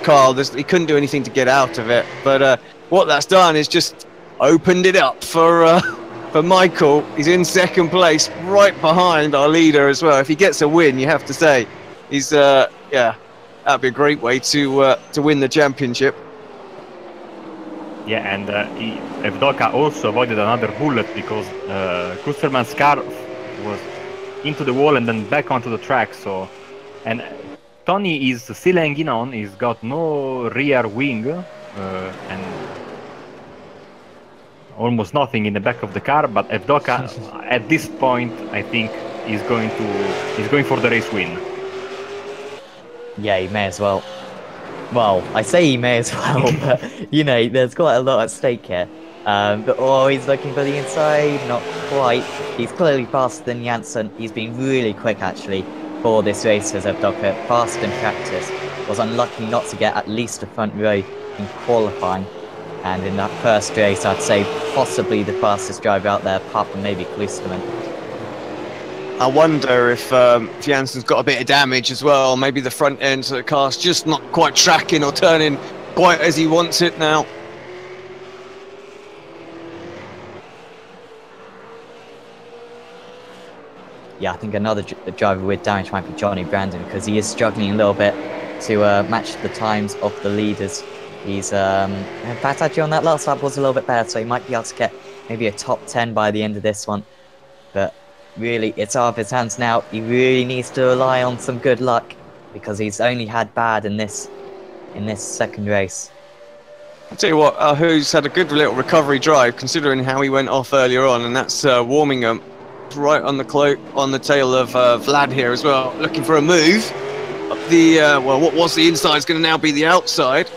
Carl. He couldn't do anything to get out of it. But what that's done is just opened it up for Michael. He's in second place, right behind our leader as well. If he gets a win, you have to say, he's yeah, that'd be a great way to win the championship. Yeah, and Avdoka also avoided another bullet because Kusterman's car was into the wall and then back onto the track. So, and Tony is still hanging on. He's got no rear wing and almost nothing in the back of the car. But Evdoka, at this point, I think he's going for the race win. Yeah, he may as well. Well, I say he may as well, but you know, there's quite a lot at stake here. But he's looking for the inside, not quite. He's clearly faster than Janssen. He's been really quick actually for this race as Evdoka, fast in practice. Was unlucky not to get at least a front row in qualifying. And in that first race, I'd say possibly the fastest driver out there, apart from maybe Klosterman. I wonder if Janssen's got a bit of damage as well. Maybe the front end of the car's just not quite tracking or turning quite as he wants it now. Yeah, I think another driver with damage might be Johnny Brandon, because he is struggling a little bit to match the times of the leaders. He's, in fact, actually on that last lap was a little bit better, so he might be able to get maybe a top 10 by the end of this one. But really, it's out of his hands now. He really needs to rely on some good luck, because he's only had bad in this second race. I'll tell you what, who's had a good little recovery drive, considering how he went off earlier on, and that's warming up right on the tail of Vlad here as well, looking for a move. Up the well, what was the inside is going to now be the outside.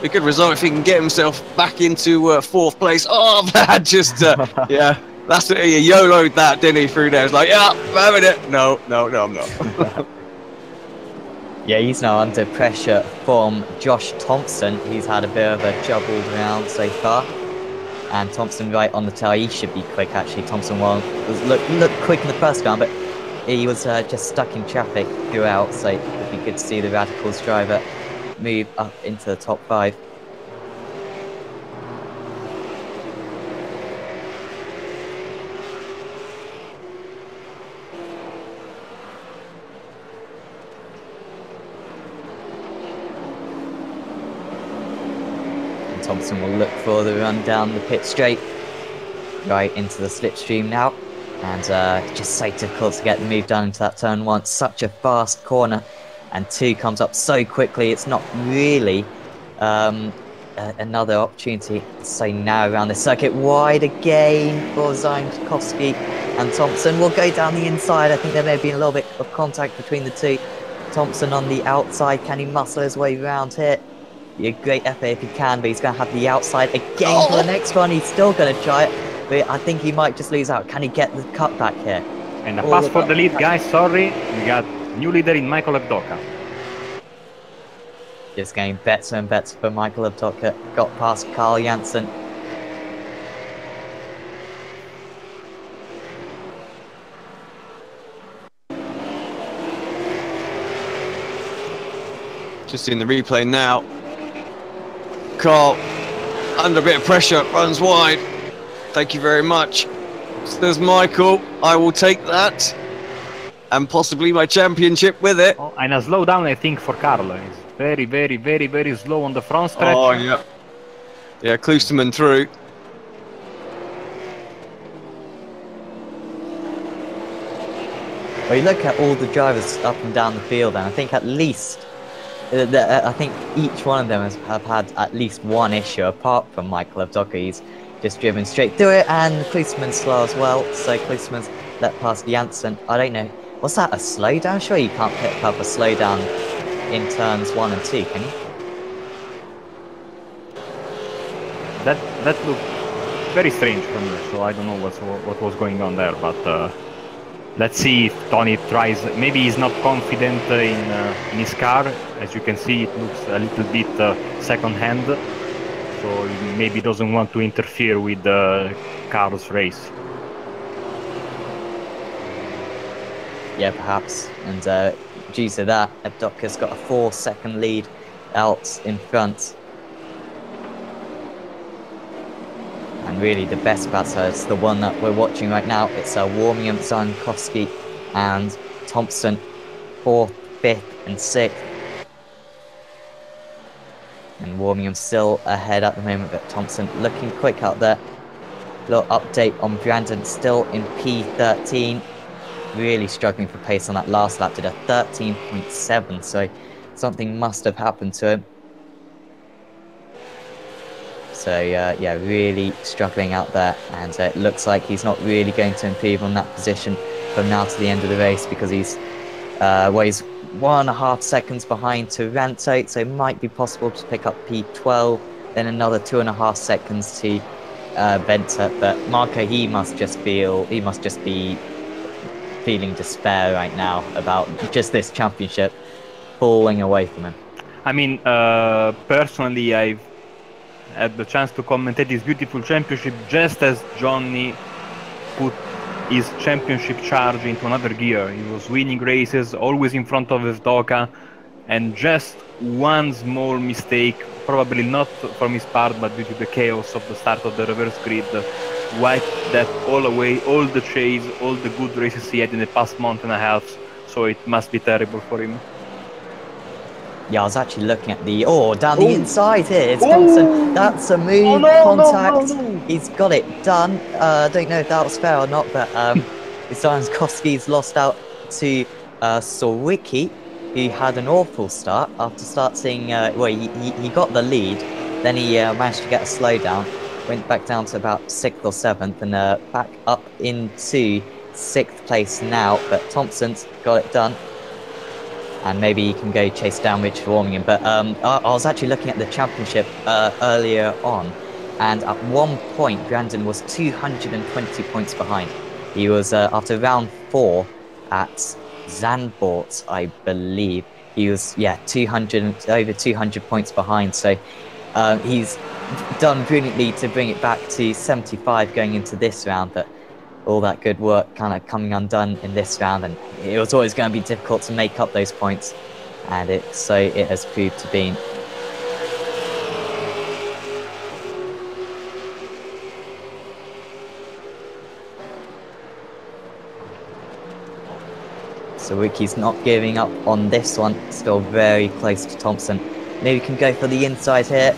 A good result if he can get himself back into fourth place. Oh, Vlad just yeah, that's it. He YOLO'd that, didn't he? Through there, it's like, yeah, I'm having it. No, I'm not. Yeah, he's now under pressure from Josh Thompson. He's had a bit of a juggled round so far. And Thompson right on the tail. He should be quick, actually. Thompson looked quick in the first round, but he was just stuck in traffic throughout. So it would be good to see the Radicals driver move up into the top 5. Thompson will look for the run down the pit straight, right into the slipstream now, and just so difficult to get the move done into that turn 1. Such a fast corner, and 2 comes up so quickly. It's not really another opportunity. So now around the circuit, wide again for Zajkowski, and Thompson will go down the inside. I think there may have been a little bit of contact between the two. Thompson on the outside, can he muscle his way around here? A great effort if he can, but he's going to have the outside again for the next one. He's still going to try it, but I think he might just lose out. Can he get the cutback here? And a pass for the lead, guys. Sorry, we got new leader in Michael Evdoka. Just getting better and better for Michael Evdoka. Got past Carl Janssen. Just in the replay now. Carl, under a bit of pressure, runs wide. Thank you very much. There's Michael. I will take that. And possibly my championship with it. Oh, and a slowdown, I think, for Carlo. He's very, very, very, very slow on the front stretch. Oh, yeah. Yeah, Klosterman through. Well, you look at all the drivers up and down the field, and I think at least I think each one of them have had at least one issue, apart from Michael Evdoka. He's just driven straight through it, and Klosterman's slow as well, so Klosterman's let past Janssen. I don't know, was that a slowdown? Sure, you can't pick up a slowdown in turns 1 and 2, can you? That looked very strange from me, so I don't know what was going on there, but let's see if Tony tries. Maybe he's not confident in his car. As you can see, it looks a little bit second-hand, so he maybe doesn't want to interfere with the car's race. Yeah, perhaps. And due to that, Evdoka's got a 4-second lead out in front. And really the best batter is the one that we're watching right now. It's Warmium, Zajkowski and Thompson, 4th, 5th and 6th. And Warmium still ahead at the moment, but Thompson looking quick out there. Little update on Brandon, still in P13. really struggling for pace on that last lap, did a 13.7, so something must have happened to him. So yeah, really struggling out there, and it looks like he's not really going to improve on that position from now to the end of the race, because he's he's 1.5 seconds behind Taranto, so it might be possible to pick up P12, then another 2.5 seconds to Venter. But Marco, he must just be feeling despair right now about just this championship falling away from him. I mean, personally, I've had the chance to commentate this beautiful championship just as Johnny put his championship charge into another gear. He was winning races, always in front of Evdoka, and just one small mistake, probably not from his part, but due to the chaos of the start of the reverse grid, wiped that all away, all the chase, all the good races he had in the past month and a half. So it must be terrible for him. Yeah, I was actually looking at the down the inside here. It's Thompson. That's a move. Contact. No. He's got it done. I don't know if that was fair or not, but Koski's lost out to Sawicki, who had an awful start after starting. Well, he got the lead, then he managed to get a slowdown, went back down to about 6th or 7th, and back up into 6th place now. But Thompson's got it done. And maybe he can go chase down Richard Warmingham. But I was actually looking at the championship earlier on, and at one point, Brandon was 220 points behind. He was, after round 4 at Zandvoort, I believe, he was, yeah, over 200 points behind. So he's done brilliantly to bring it back to 75 going into this round. But all that good work kind of coming undone in this round, and it was always going to be difficult to make up those points, and it has proved to be. So Wiki's not giving up on this one, still very close to Thompson. Maybe can go for the inside here.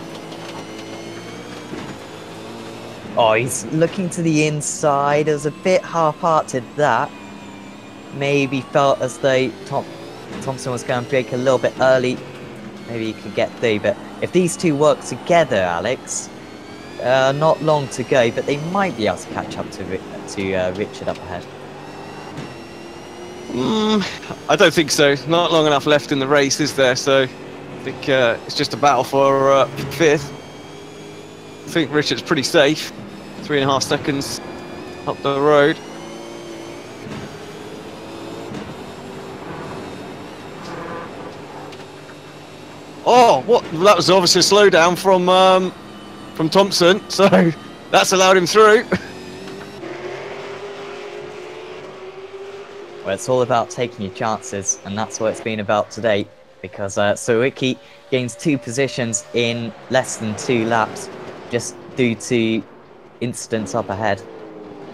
Oh, he's looking to the inside. It was a bit half-hearted, that. Maybe felt as though Thompson was going to break a little bit early. Maybe he could get through, but if these two work together, Alex, not long to go, but they might be able to catch up to Richard up ahead. I don't think so. Not long enough left in the race, is there? So I think it's just a battle for 5th. I think Richard's pretty safe. 3.5 seconds up the road. Oh, what? That was obviously a slowdown from Thompson, so that's allowed him through. Well, it's all about taking your chances, and that's what it's been about today, because Sawicki gains 2 positions in less than 2 laps, just due to incidents up ahead.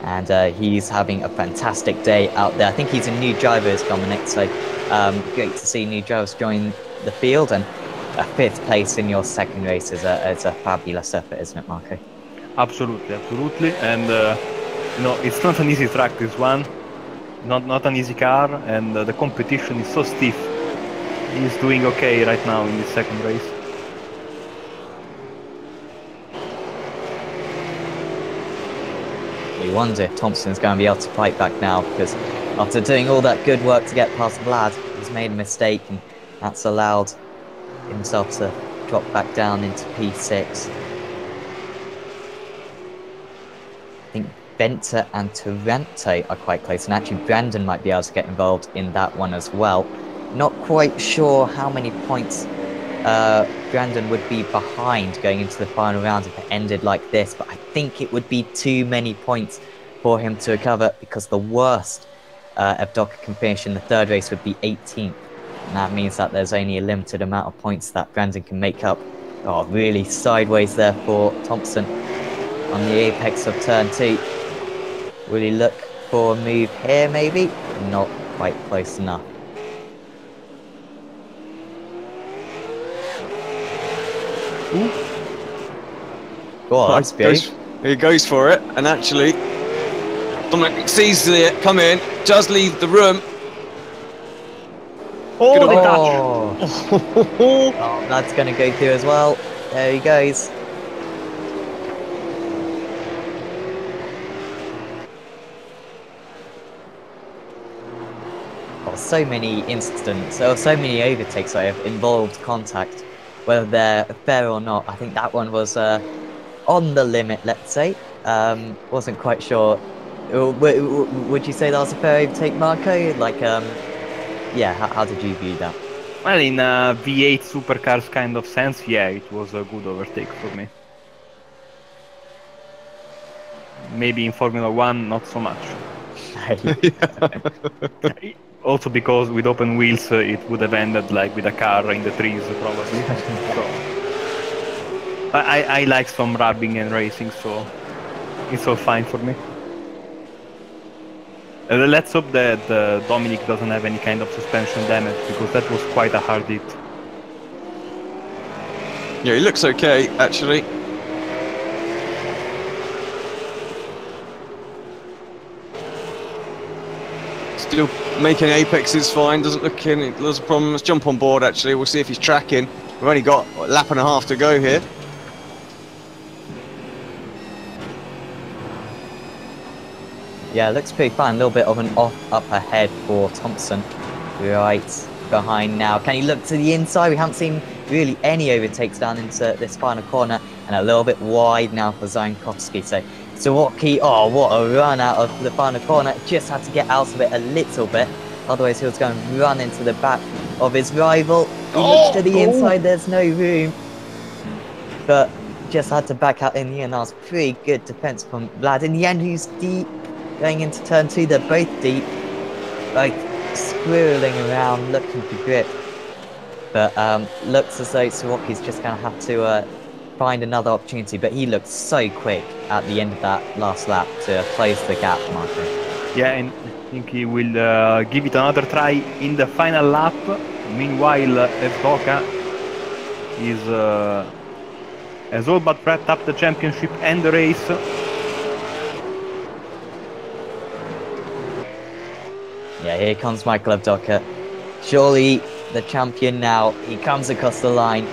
And he's having a fantastic day out there. I think he's a new driver, as Dominic, so great to see new drivers join the field, and a 5th place in your second race is a fabulous effort, isn't it, Marco? Absolutely, absolutely. And you know, it's not an easy track, this one. Not an easy car, and the competition is so stiff. He's doing okay right now in this second race. We wonder if Thompson's going to be able to fight back now, because after doing all that good work to get past Vlad, he's made a mistake, and that's allowed himself to drop back down into P6. I think Venter and Taranto are quite close, and actually Brandon might be able to get involved in that one as well. Not quite sure how many points Brandon would be behind going into the final round if it ended like this, but I think it would be too many points for him to recover, because the worst Evdoka can finish in the 3rd race would be 18th, and that means that there's only a limited amount of points that Brandon can make up. Oh, really sideways there for Thompson on the apex of turn 2. Will he look for a move here, maybe? Not quite close enough. Ooh. Oh, that's big. He goes for it, and actually Dominic sees it come in, does leave the room. Oh, the Oh, touch! oh, that's going to go through as well. There he goes. Oh, so many incidents, or so many overtakes that have involved contact, whether they're fair or not. I think that one was on the limit, let's say. Wasn't quite sure. Would you say that was a fair overtake, Marco? Like, yeah, how did you view that? Well, in a V8 supercars kind of sense, yeah, it was a good overtake for me. Maybe in Formula One, not so much. Also because with open wheels, it would have ended like with a car in the trees, probably. So I like some rubbing and racing, so it's all fine for me. Let's hope that Dominic doesn't have any kind of suspension damage, because that was quite a hard hit. Yeah, he looks okay, actually. Still making apexes fine, doesn't look in. There's a problem. Let's jump on board, actually. We'll see if he's tracking. We've only got a lap and a half to go here. Yeah, looks pretty fine. A little bit of an off up ahead for Thompson. Right behind now. Can he look to the inside? We haven't seen really any overtakes down into this final corner. And a little bit wide now for Zankowski. So Sawaki, oh, what a run out of the final corner. Just had to get out of it a little bit. Otherwise, he was going to run into the back of his rival. He looks to the inside. There's no room. But just had to back out in the end. That was pretty good defense from Vlad. In the end, who's deep. Going into turn 2, they're both deep, like squirreling around, looking for grip. But looks as though Sawaki's just going to have to find another opportunity. But he looked so quick at the end of that last lap to close the gap, Marco. Yeah, and I think he will give it another try in the final lap. Meanwhile, Evdoka is has all but wrapped up the championship and the race. Yeah, here comes Michael Evdoka. Surely the champion now. He comes across the line.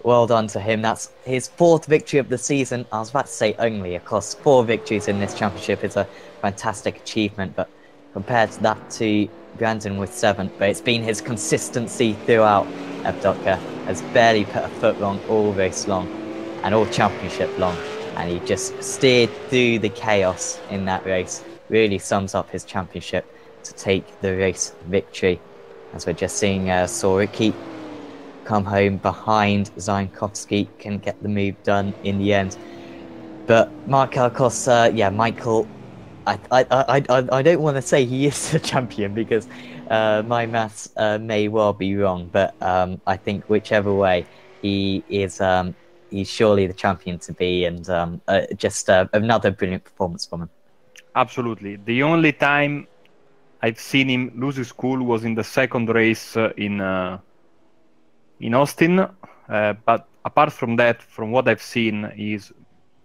Well done to him. That's his 4th victory of the season. I was about to say only. Of course, 4 victories in this championship is a fantastic achievement. But compared to that to Brandon with 7. But it's been his consistency throughout. Evdoka has barely put a foot wrong all race long and all championship long. And he just steered through the chaos in that race. Really sums up his championship to take the race victory, as we're just seeing Soriki come home behind Zankowski, can get the move done in the end. But Marco, of course, yeah, Michael, I don't want to say he is the champion, because my maths may well be wrong, but I think whichever way, he is he's surely the champion to be, and just another brilliant performance from him. Absolutely. The only time I've seen him lose his cool was in the second race in Austin, but apart from that, from what I've seen, he's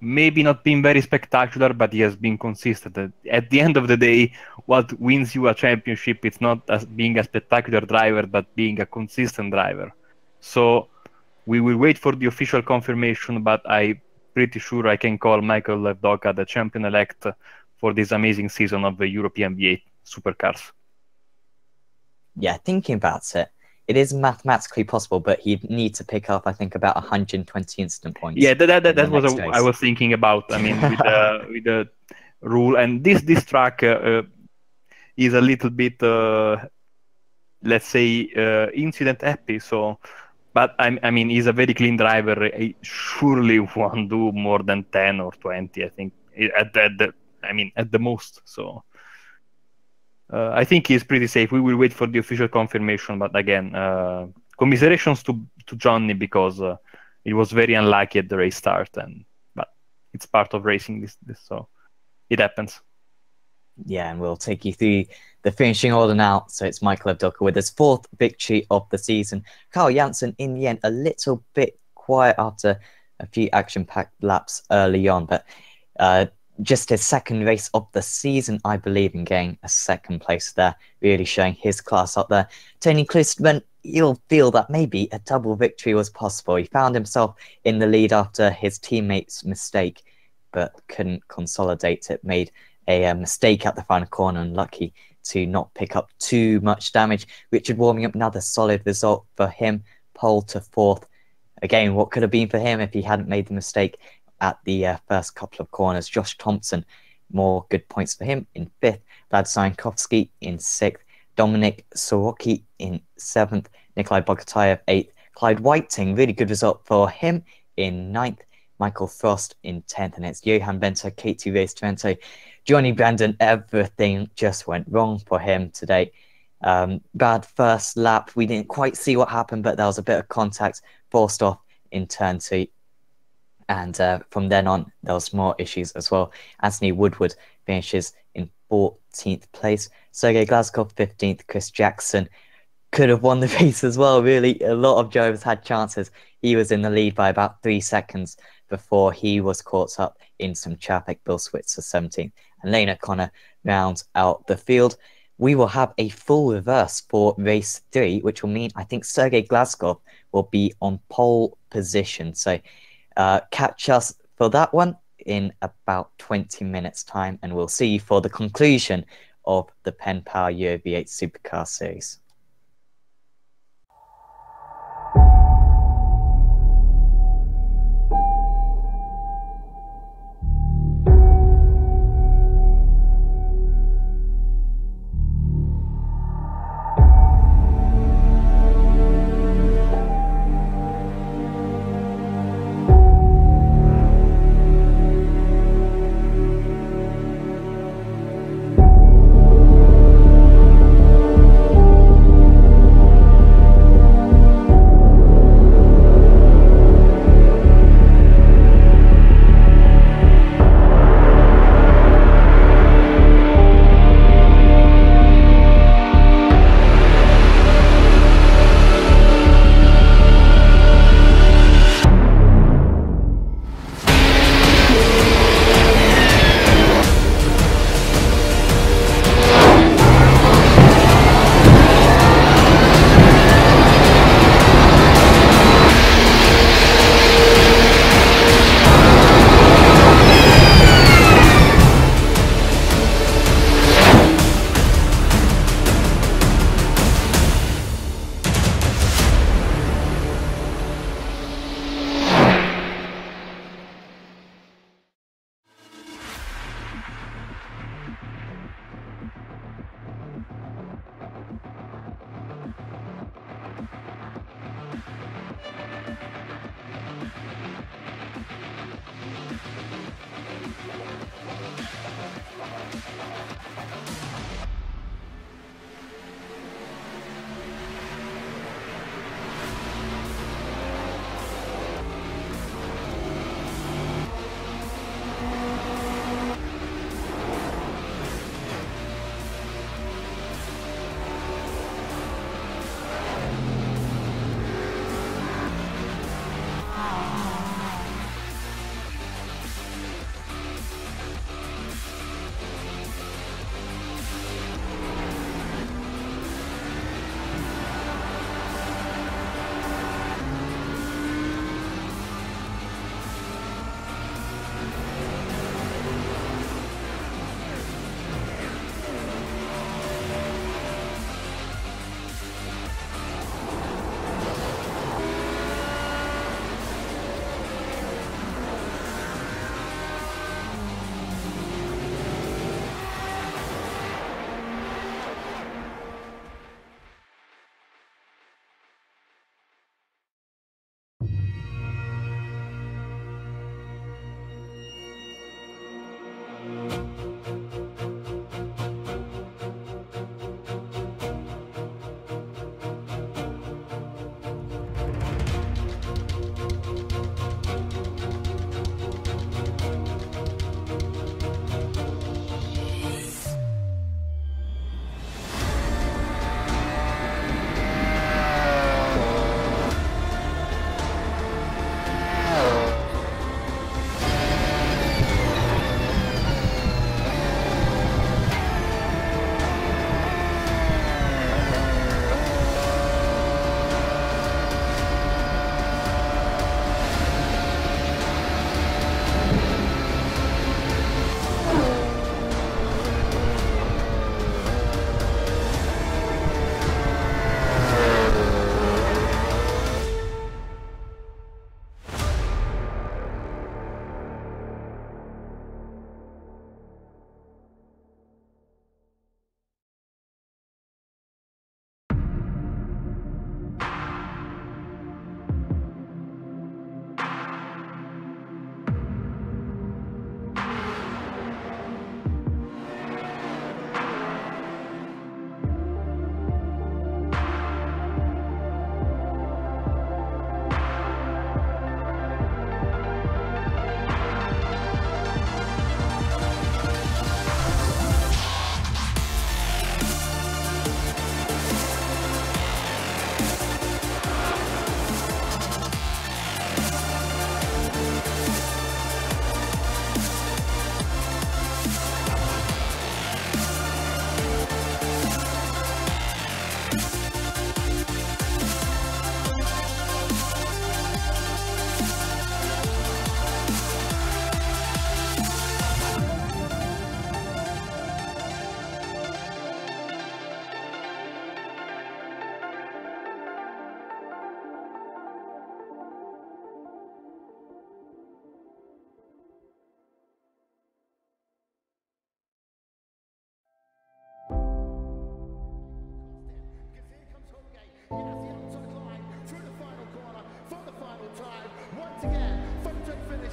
maybe not been very spectacular, but he has been consistent. At the end of the day, what wins you a championship, it's not as being a spectacular driver, but being a consistent driver. So we will wait for the official confirmation, but I'm pretty sure I can call Michael Evdoka the champion-elect for this amazing season of the European V8 Supercars. Yeah, thinking about it, it is mathematically possible, but he'd need to pick up, I think, about 120 instant points. Yeah, that was I was thinking about. I mean, with the rule, and this track is a little bit, let's say, incident happy. So, but I mean, he's a very clean driver. He surely won't do more than 10 or 20. I think at the most. So. I think he's pretty safe. We will wait for the official confirmation, but again, commiserations to Johnny, because it was very unlucky at the race start, but it's part of racing. This so it happens. Yeah, and we'll take you through the finishing order now. So it's Michael Evdoka with his 4th victory of the season. Carl Janssen, in the end, a little bit quiet after a few action-packed laps early on, but just his second race of the season, I believe, in getting a second place there, really showing his class up there. Tony Klusterman, you'll feel that maybe a double victory was possible. He found himself in the lead after his teammate's mistake, but couldn't consolidate it, made a mistake at the final corner, and lucky to not pick up too much damage. Richard warming up, another solid result for him, pole to fourth. Again, what could have been for him if he hadn't made the mistake at the first couple of corners. Josh Thompson, more good points for him in fifth. Vlad Sienkovsky in sixth. Dominic Soroki in seventh. Nikolai Bogotayev eighth. Clyde Whiting, really good result for him in ninth. Michael Frost in 10th. And it's Johan Benter, K2 Race Trento. Johnny Brandon, everything just went wrong for him today. Bad first lap. We didn't quite see what happened, but there was a bit of contact forced off in turn 2. And from then on, there was more issues as well. Anthony Woodward finishes in 14th place. Sergei Glazkov, 15th. Chris Jackson could have won the race as well, really. A lot of drivers had chances. He was in the lead by about 3 seconds before he was caught up in some traffic. Bill Switzer, 17th. And Lane O'Connor rounds out the field. We will have a full reverse for race 3, which will mean I think Sergei Glazkov will be on pole position. So catch us for that one in about 20 minutes time, and we'll see you for the conclusion of the PenPower Euro V8 Supercar Series.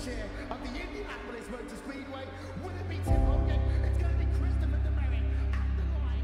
chair of the Indianapolis Motor Speedway. Will it be Tim Hogan? It's going to be Christopher DeMary at the line.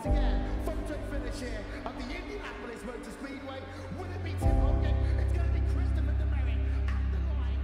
again. Photo finish here at the Indianapolis Motor Speedway. Will it be Tim Hogan? It's going to be Christopher Demery at the line.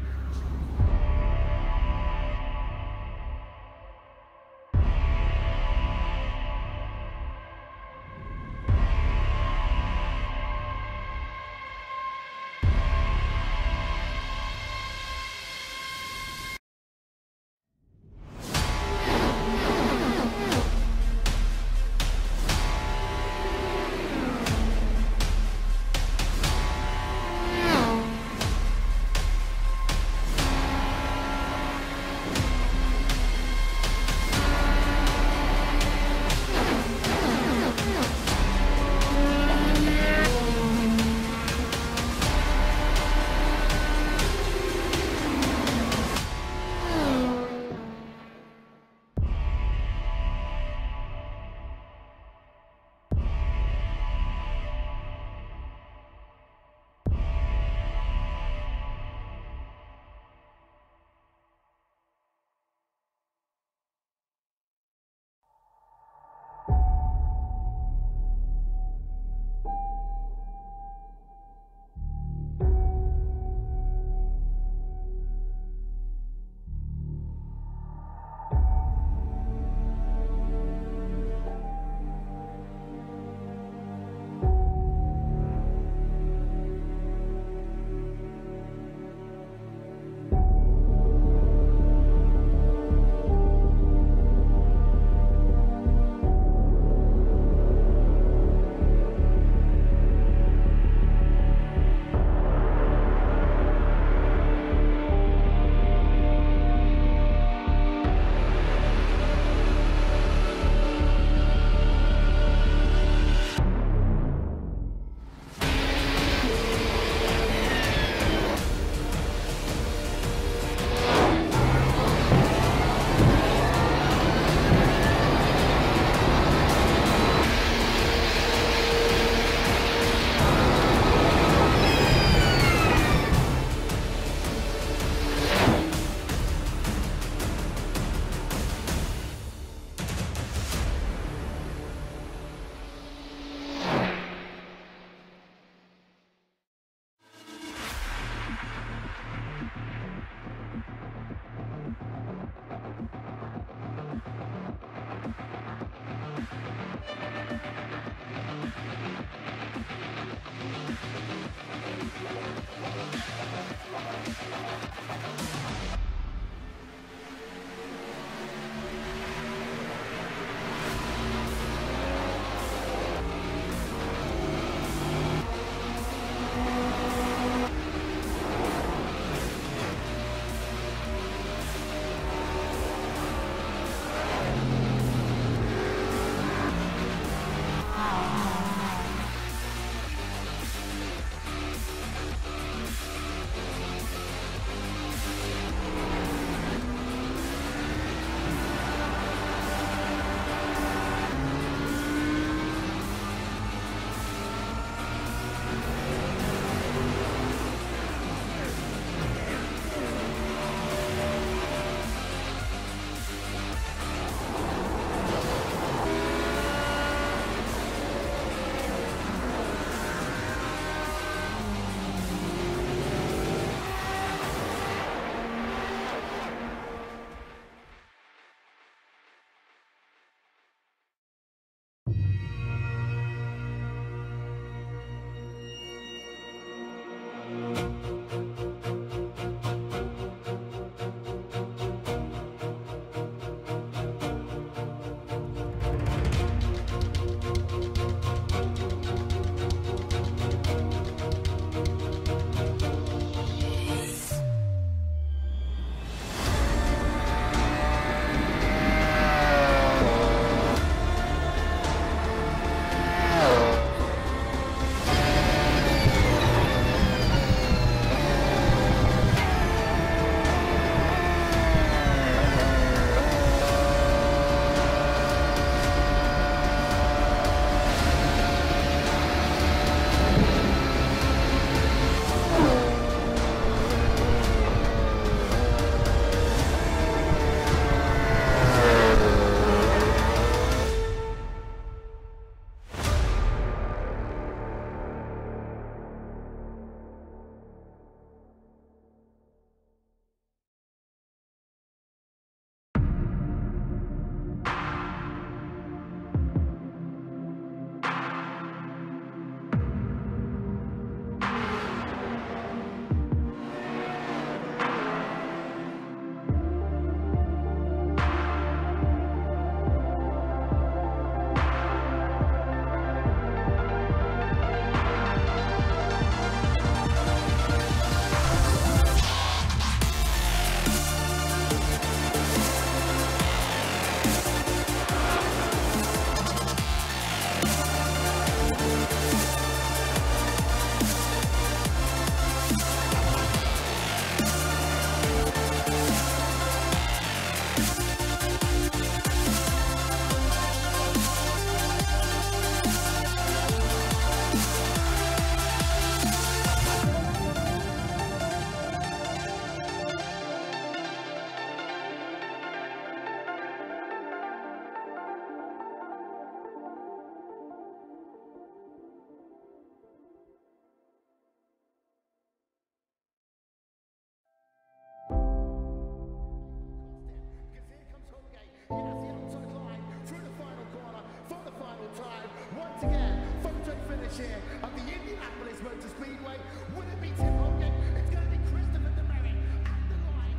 Motor Speedway. Will it be Tim Hogan? It's going to be Christopher DeMary at the line.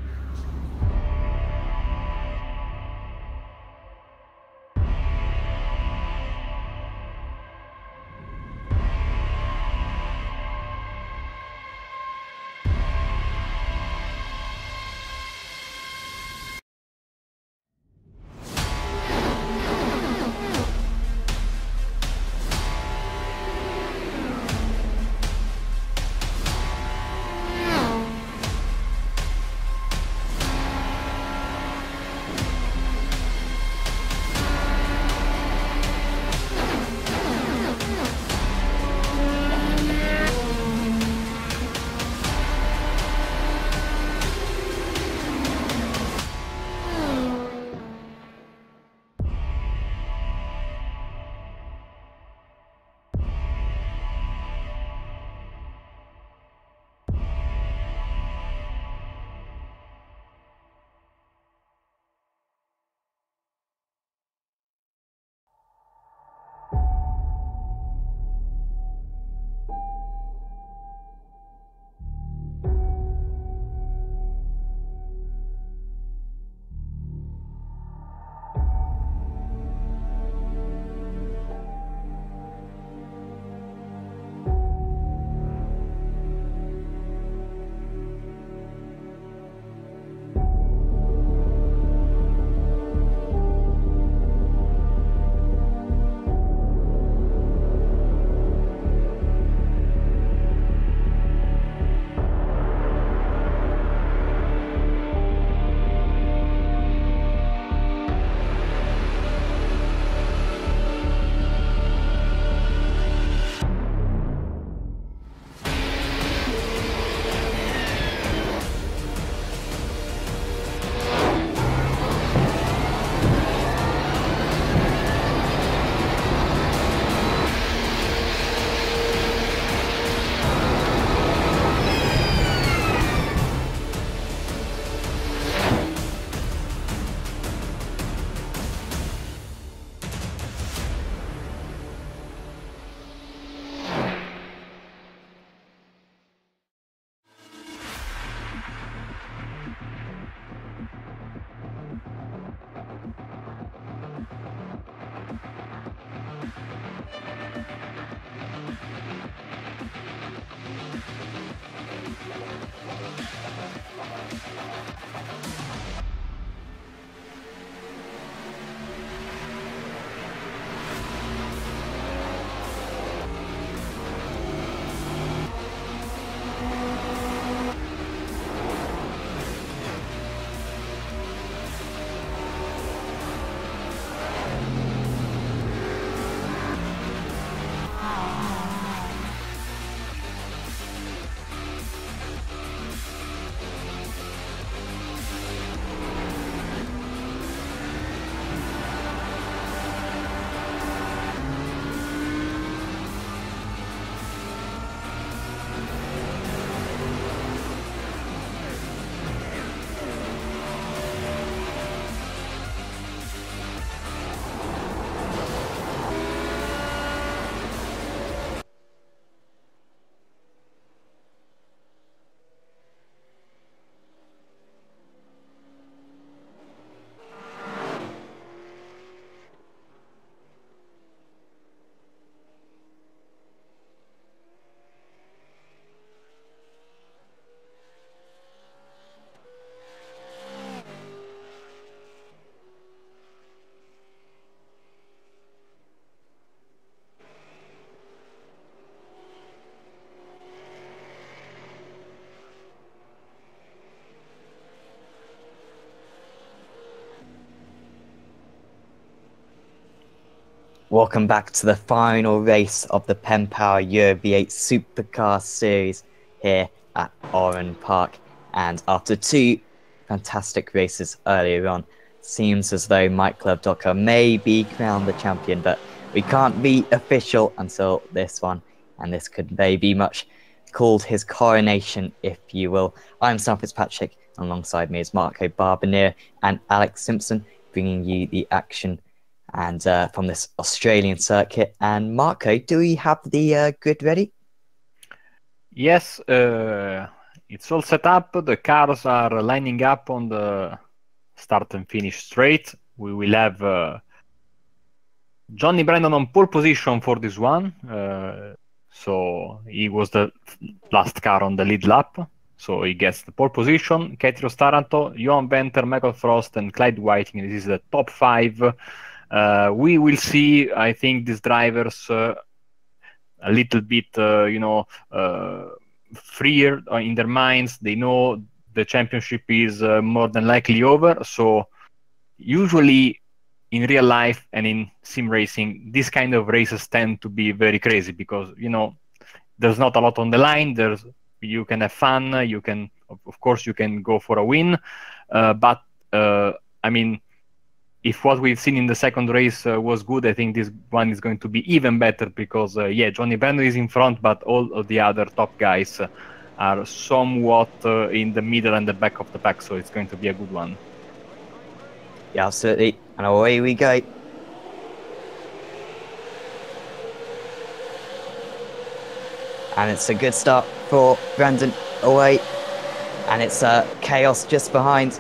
Welcome back to the final race of the PenPower Euro V8 Supercar Series here at Oran Park. And after two fantastic races earlier on, seems as though Mike Docker may be crowned the champion, but we can't be official until this one, and this could very much called his coronation, if you will. I'm Sam Fitzpatrick, and alongside me is Marco Barbanir and Alex Simpson, bringing you the action and from this Australian circuit. And Marco, do we have the grid ready? Yes, it's all set up. The cars are lining up on the start and finish straight. We will have Johnny Brandon on pole position for this one. So he was the last car on the lead lap. So he gets the pole position. Ketrios Taranto, Johan Venter, Michael Frost, and Clyde Whiting. This is the top 5. We will see, I think, these drivers a little bit, freer in their minds. They know the championship is more than likely over. So usually in real life and in sim racing, these kind of races tend to be very crazy because, there's not a lot on the line. You can have fun. You can, of course, you can go for a win. But I mean, if what we've seen in the second race was good, I think this one is going to be even better because, Johnny Brandon is in front, but all of the other top guys are somewhat in the middle and the back of the pack. So it's going to be a good one. Yeah, absolutely. And away we go. And it's a good start for Brandon away. And it's chaos just behind.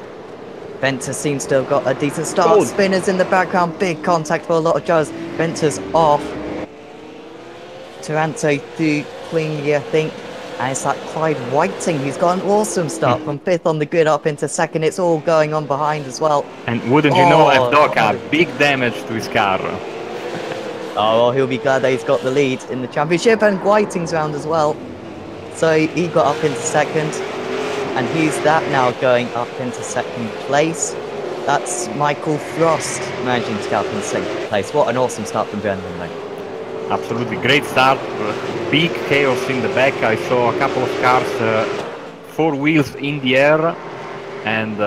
Venter seems to have got a decent start. Oh. Spinners in the background. Big contact for a lot of drivers. Venter's off. Taranto through cleanly, I think. And it's that Clyde Whiting who's got an awesome start from 5th on the grid up into 2nd. It's all going on behind as well. And wouldn't you know, Oh, Evdoka, big damage to his car. Oh, well, he'll be glad that he's got the lead in the championship, and Whiting's round as well. So he got up into 2nd. And who's that now going up into 2nd place? That's Michael Frost managing to get up in 2nd place. What an awesome start from Brendan, though. Absolutely great start. Big chaos in the back. I saw a couple of cars, 4 wheels in the air. And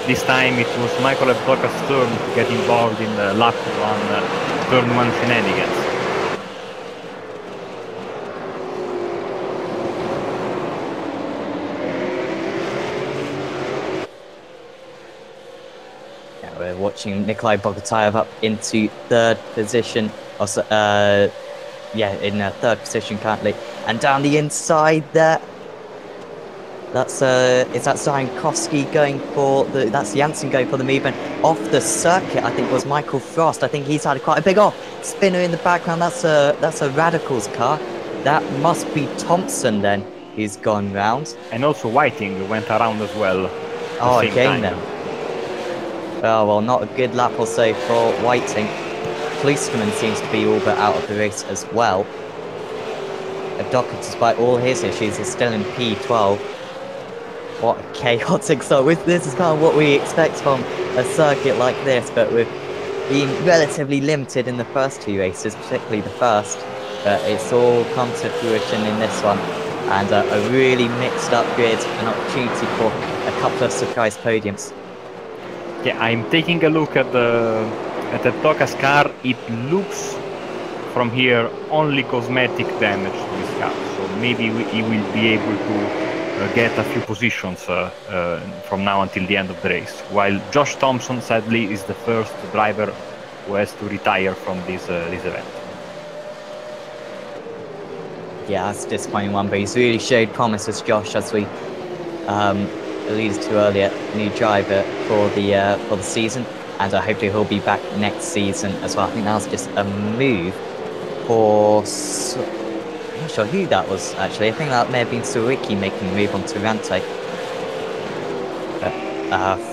this time it was Michael Evdoka's turn to get involved in the lap 1, turn 1 shenanigans. Yeah, we're watching Nikolai Bogotayev up into 3rd position. Also, in 3rd position currently. And down the inside there, is that Zajankowski going for that's Janssen going for the movement off the circuit. I think was Michael Frost. I think he's had quite a big off. Spinner in the background. That's a Radicals car. That must be Thompson then. He's gone round. And also Whiting went around as well. Oh, again then. Oh well, not a good lap or so for Whiting. Klosterman seems to be all but out of the race as well. Evdoka, despite all his issues, is still in P12. What a chaotic start. This is kind of what we expect from a circuit like this, but we've been relatively limited in the first 2 races, particularly the first. But it's all come to fruition in this one. And a really mixed up grid, an opportunity for a couple of surprise podiums. Yeah, I'm taking a look at the Evdoka's car. It looks from here only cosmetic damage to his car. So maybe he will be able to get a few positions from now until the end of the race, while Josh Thompson sadly is the first driver who has to retire from this event. Yeah, that's a disappointing one, but he's really showed promise as Josh, as we alluded to earlier, new driver for the season, and hopefully he'll be back next season as well. I think that was just a move for I'm not sure who that was, actually. I think that may have been Suzuki making the move on Taranto. But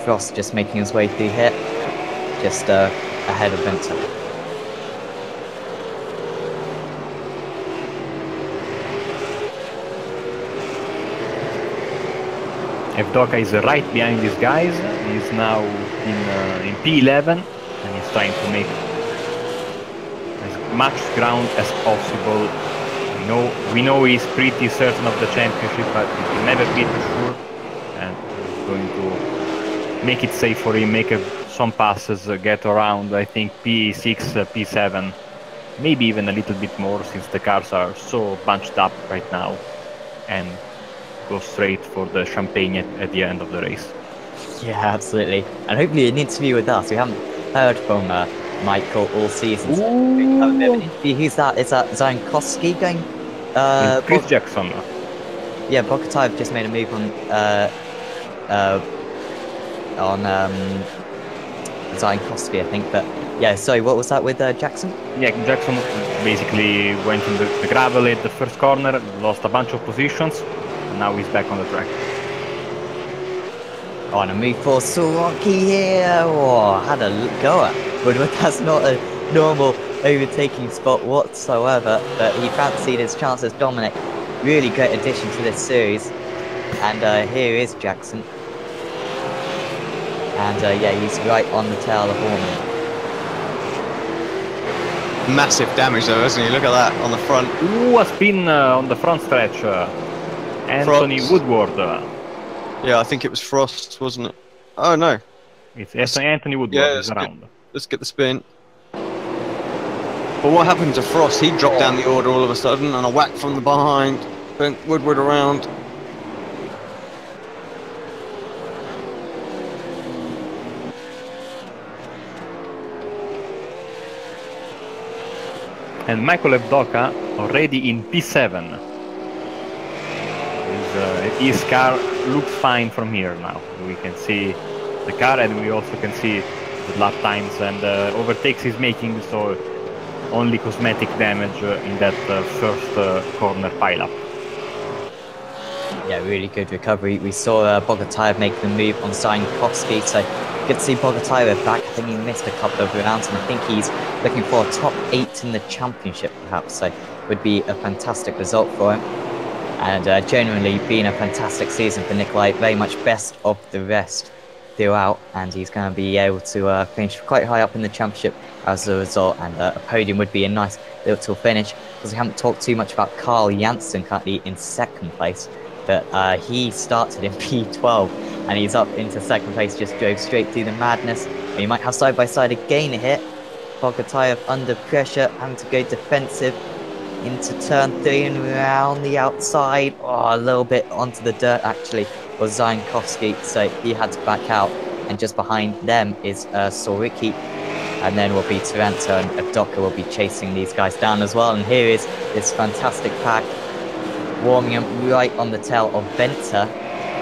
Frost just making his way through here, just ahead of Venter. Evdoka is right behind these guys. He's now in P11 and he's trying to make as much ground as possible. We know he's pretty certain of the championship, but he can never be too sure, and he's going to make it safe for him, make some passes, get around, I think, P6, P7, maybe even a little bit more, since the cars are so bunched up right now, and go straight for the champagne at the end of the race. Yeah, absolutely. And hopefully an interview with us. We haven't heard from Michael all season. Ooh. Who's that? Is that Zajankowski going? Chris Jackson. yeah, Bogotayev just made a move on Zajankowski, I think. But yeah, sorry, what was that with Jackson? Yeah, Jackson basically went in the gravel at the first corner, lost a bunch of positions, and now he's back on the track. On a move for Soroki here. Oh, had a go at Woodward. That's not a normal overtaking spot whatsoever, but he fancied his chances. Dominic, really great addition to this series. And here is Jackson. And yeah, he's right on the tail of Orman. Massive damage though, isn't he? Look at that on the front. Ooh, a spin on the front stretch. Anthony Frost. Woodward. Yeah, I think it was Frost, wasn't it? Oh no. It's Anthony Woodward Yeah, is around. Let's get the spin. But what happened to Frost? He dropped down the order all of a sudden, and a whack from the behind bent Woodward around. And Michael Evdoka already in P7. His car looks fine from here now. We can see the car, and we also can see the lap times and overtakes he's making, so only cosmetic damage in that first corner pileup. Yeah, really good recovery. We saw Bogotayev make the move on Zajankowski, so good to see Bogotayev back. I think he missed a couple of rounds, and I think he's looking for a top 8 in the championship, perhaps, so would be a fantastic result for him. And generally been a fantastic season for Nikolai, very much best of the rest throughout, and he's going to be able to finish quite high up in the championship as a result, and a podium would be a nice little finish, because we haven't talked too much about Carl Janssen currently in second place, but he started in P12 and he's up into second place, just drove straight through the madness. And you might have side-by-side again here. Bogotayev under pressure, having to go defensive into turn 3 and around the outside. Oh, a little bit onto the dirt actually was Zajankowski, so he had to back out. And just behind them is Soriki, and then will be Taranto, and Evdoka will be chasing these guys down as well. And here is this fantastic pack, Warmingham right on the tail of Venter.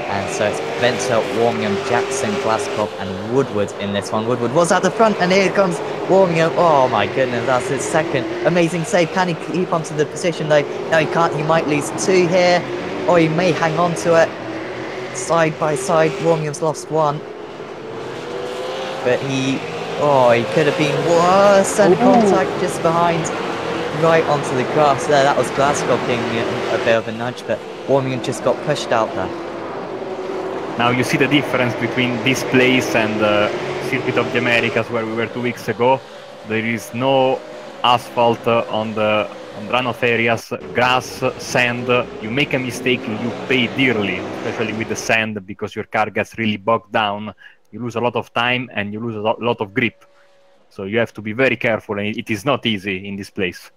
And so it's Venter, Warmingham, Jackson, Glaskov, and Woodward in this one. Woodward was at the front, and here comes Warmingham. Oh my goodness, that's his second amazing save. Can he keep onto the position though? No, he can't. He might lose 2 here, or he may hang on to it. Side by side, Warmingham's lost 1. But he could have been worse. And contact just behind, right onto the grass there. That was Glaskov giving a bit of a nudge, but Warmingham just got pushed out there. Now you see the difference between this place and the Circuit of the Americas where we were 2 weeks ago. There is no asphalt on the runoff areas, grass, sand. You make a mistake, you pay dearly, especially with the sand, because your car gets really bogged down. You lose a lot of time and you lose a lot of grip. So you have to be very careful, and it is not easy in this place.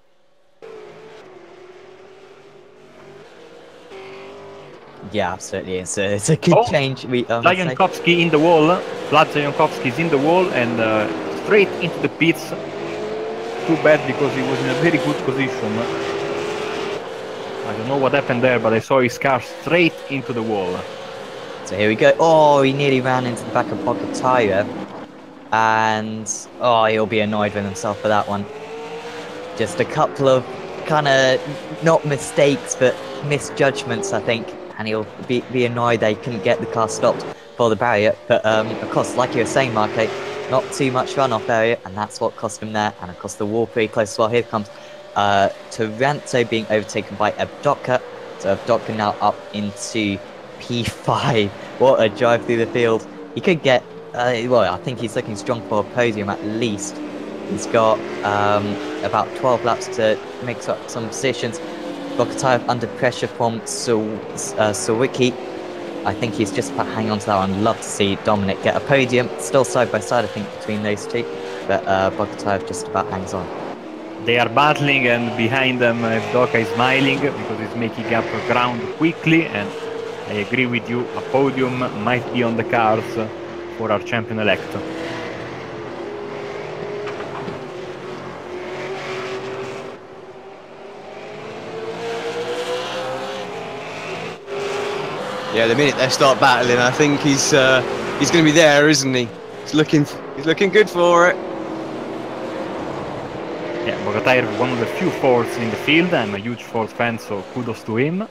Yeah, absolutely. It's a good change. Zajankowski in the wall. Vlad Zajankowski is in the wall and straight into the pits. Too bad, because he was in a very good position. I don't know what happened there, but I saw his car straight into the wall. So here we go. Oh, he nearly ran into the back of Bogotayev. And he'll be annoyed with himself for that one. Just a couple of kind of not mistakes, but misjudgments, I think. And he'll be annoyed they couldn't get the car stopped for the barrier. But of course, like you were saying, Marco, not too much runoff area, and that's what cost him there. And of course, the wall pretty close as well. Here comes Taranto being overtaken by Evdoka. So Evdoka now up into P5. What a drive through the field. He could get, well, I think he's looking strong for a podium at least. He's got about 12 laps to make up some positions. Bogotayev under pressure from Sawicki. I think he's just about hanging on to that one. I'd love to see Dominic get a podium. Still side by side, I think, between those two. But Bogotayev just about hangs on. They are battling, and behind them Evdoka is smiling because he's making up ground quickly. And I agree with you, a podium might be on the cards for our champion-elect. Yeah, the minute they start battling, I think he's going to be there, isn't he? He's looking good for it. Yeah, Bogatire is one of the few Fords in the field. I'm a huge Ford fan, so kudos to him.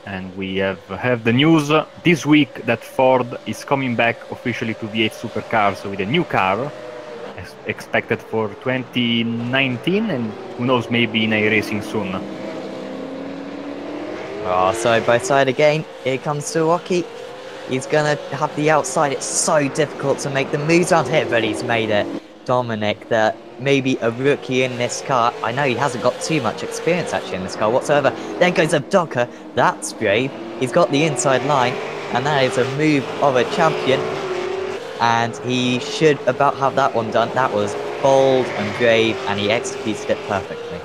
And we have the news this week that Ford is coming back officially to V8 Supercars with a new car, expected for 2019, and who knows, maybe in iRacing soon. Oh, side by side again. Here comes Suwaki. He's gonna have the outside. It's so difficult to make the moves around here, but he's made it. Dominic, that maybe a rookie in this car. I know he hasn't got too much experience actually in this car whatsoever. There goes Abdoka. That's brave. He's got the inside line, and that is a move of a champion. And he should about have that one done. That was bold and brave, and he executed it perfectly.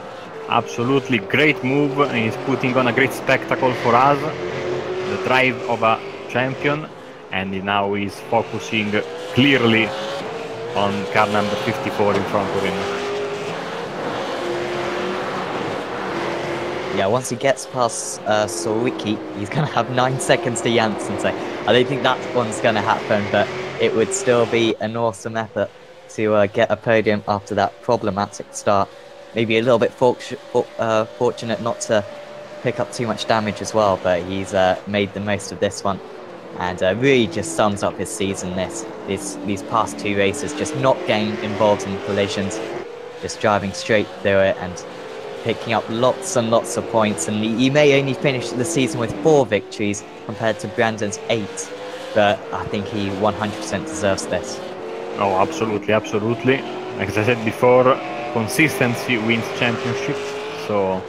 Absolutely great move, and he's putting on a great spectacle for us. The drive of a champion, and now he's focusing clearly on car number 54 in front of him. Yeah, once he gets past Sawiki, he's going to have 9 seconds to Janssen. So I don't think that one's going to happen, but it would still be an awesome effort to get a podium after that problematic start. Maybe a little bit fortunate not to pick up too much damage as well, but he's made the most of this one. And really just sums up his season, these past 2 races, just not getting involved in collisions, just driving straight through it and picking up lots and lots of points. And he may only finish the season with 4 victories compared to Brandon's 8, but I think he 100% deserves this. Oh, absolutely, absolutely. Like I said before, consistency wins championships, so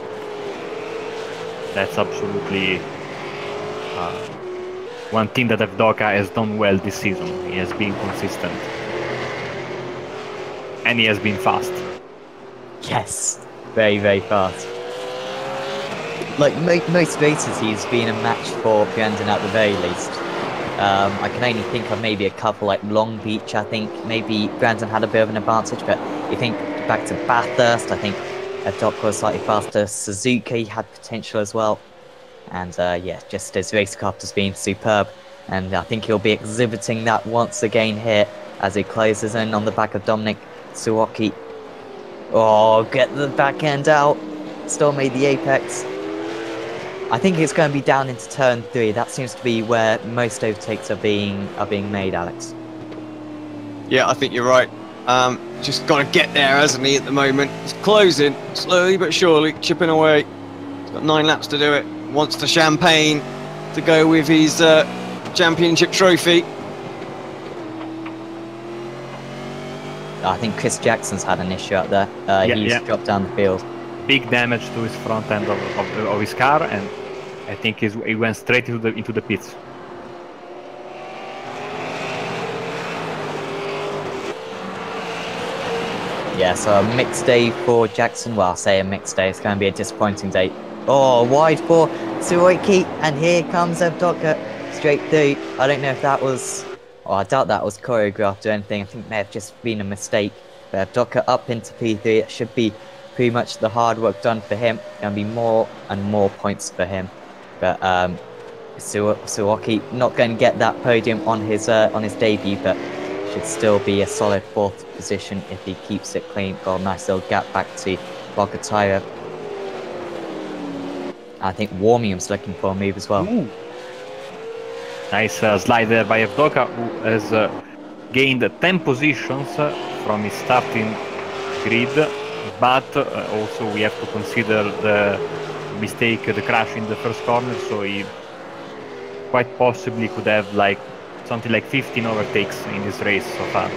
that's absolutely one thing that Avdoka has done well this season. He has been consistent. And he has been fast. Yes, very, very fast. Like most races, he's been a match for Brandon at the very least. I can only think of maybe a couple like Long Beach. I think maybe Brandon had a bit of an advantage, but you think back to Bathurst, I think Avdoka was slightly faster. Suzuki had potential as well. And yeah, just his racecraft has been superb. And I think he'll be exhibiting that once again here as he closes in on the back of Dominic Suwaki. Oh, get the back end out. Still made the apex. I think it's going to be down into turn 3. That seems to be where most overtakes are being made, Alex. Yeah, I think you're right. Just got to get there, hasn't he, at the moment? He's closing, slowly but surely, chipping away. He's got 9 laps to do it. Wants the champagne to go with his championship trophy. I think Chris Jackson's had an issue out there. He's dropped down the field. Big damage to his front end of his car, and I think he went straight into the pits. Yeah, so a mixed day for Jackson. Well, I'll say a mixed day. It's going to be a disappointing day. Oh, wide for Suzuki, and here comes Avdoka straight through. I don't know if that was... Oh, I doubt that was choreographed or anything. I think it may have just been a mistake. But Avdoka up into P3. It should be pretty much the hard work done for him. Going to be more and more points for him. But Suzuki not going to get that podium on his debut, but should still be a solid 4th position if he keeps it clean. Got a nice little gap back to Bogatire. I think Warmium's looking for a move as well. Ooh. Nice slide there by Avdoka, who has gained 10 positions from his starting grid, but also we have to consider the mistake, the crash in the first corner, so he quite possibly could have like something like 15 overtakes in this race so far.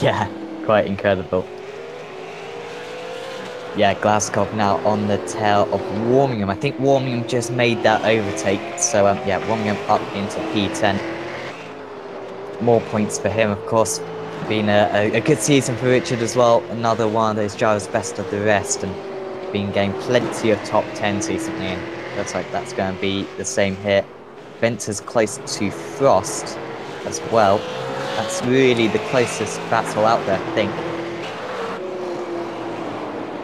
Yeah, quite incredible. Yeah, Glasgow now on the tail of Warmingham. I think Warmingham just made that overtake. So, yeah, Warmingham up into P10. More points for him, of course. Been a good season for Richard as well. Another one of those drivers best of the rest. And been getting plenty of top 10s recently. And looks like that's going to be the same here. Venter's close to Frost as well. That's really the closest battle out there, I think.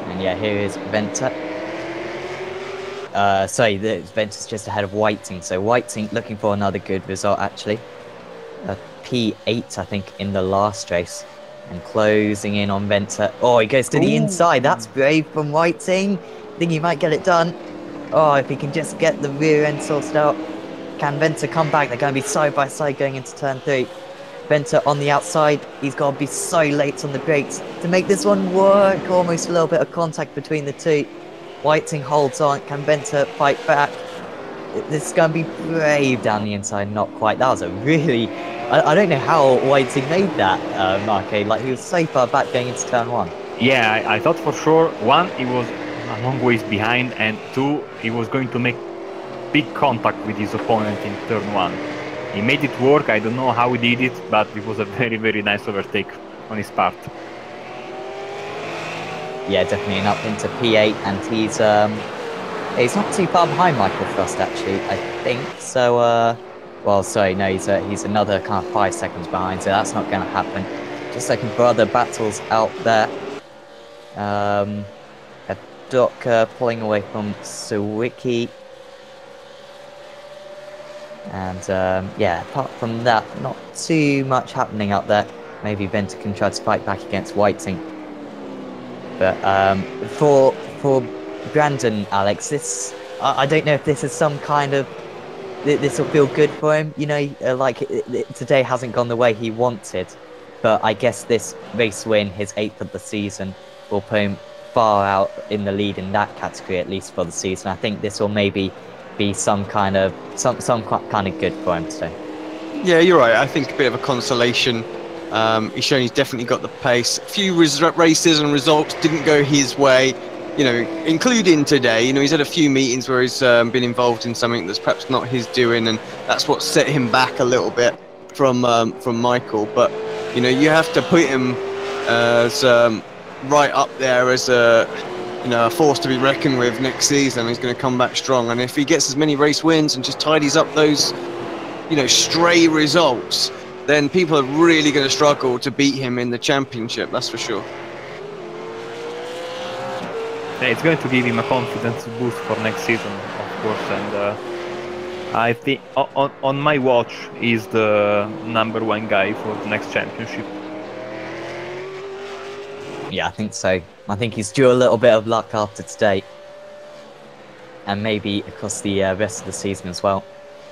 And yeah, here is Venter. Sorry, the Venta's just ahead of Whiting. So Whiting looking for another good result, actually. P8, I think, in the last race. And closing in on Venta. Oh, he goes to the inside. That's brave from Whiting. I think he might get it done. Oh, if he can just get the rear end sorted out. Can Venta come back? They're going to be side by side going into turn 3. Venta on the outside. He's got to be so late on the brakes to make this one work. Almost a little bit of contact between the two. Whiting holds on. Can Venta fight back? This is going to be brave down the inside. Not quite. That was a really... I don't know how Whiting made that, Marque. Like, he was so far back going into turn 1. Yeah, I thought for sure, one, he was a long ways behind, and two, he was going to make big contact with his opponent in turn 1. He made it work. I don't know how he did it, but it was a very, very nice overtake on his part. Yeah, definitely an up into P8, and he's not too far behind Michael Frost, actually, I think. So, well, sorry, no, he's another kind of 5 seconds behind, so that's not going to happen. Just looking for other battles out there. Docker pulling away from Sawicki. And, yeah, apart from that, not too much happening out there. Maybe Venta can try to fight back against Whiting. But for Brandon, Alex, this I don't know if this is some kind of this will feel good for him. You know, today hasn't gone the way he wanted, but I guess this race win, his 8th of the season, will put him far out in the lead in that category, at least for the season. I think this will maybe be some kind of good for him today. Yeah, you're right. I think a bit of a consolation. He's shown he's definitely got the pace. A few races and results didn't go his way, you know, including today. You know, he's had a few meetings where he's been involved in something that's perhaps not his doing, and that's what set him back a little bit from Michael. But you know, you have to put him as right up there as a force to be reckoned with next season. He's going to come back strong, and if he gets as many race wins and just tidies up those, you know, stray results, then people are really going to struggle to beat him in the championship, that's for sure. Yeah, it's going to give him a confidence boost for next season, of course, and I think on my watch he's the #1 guy for the next championship. Yeah, I think so. I think he's due a little bit of luck after today, and maybe across the rest of the season as well.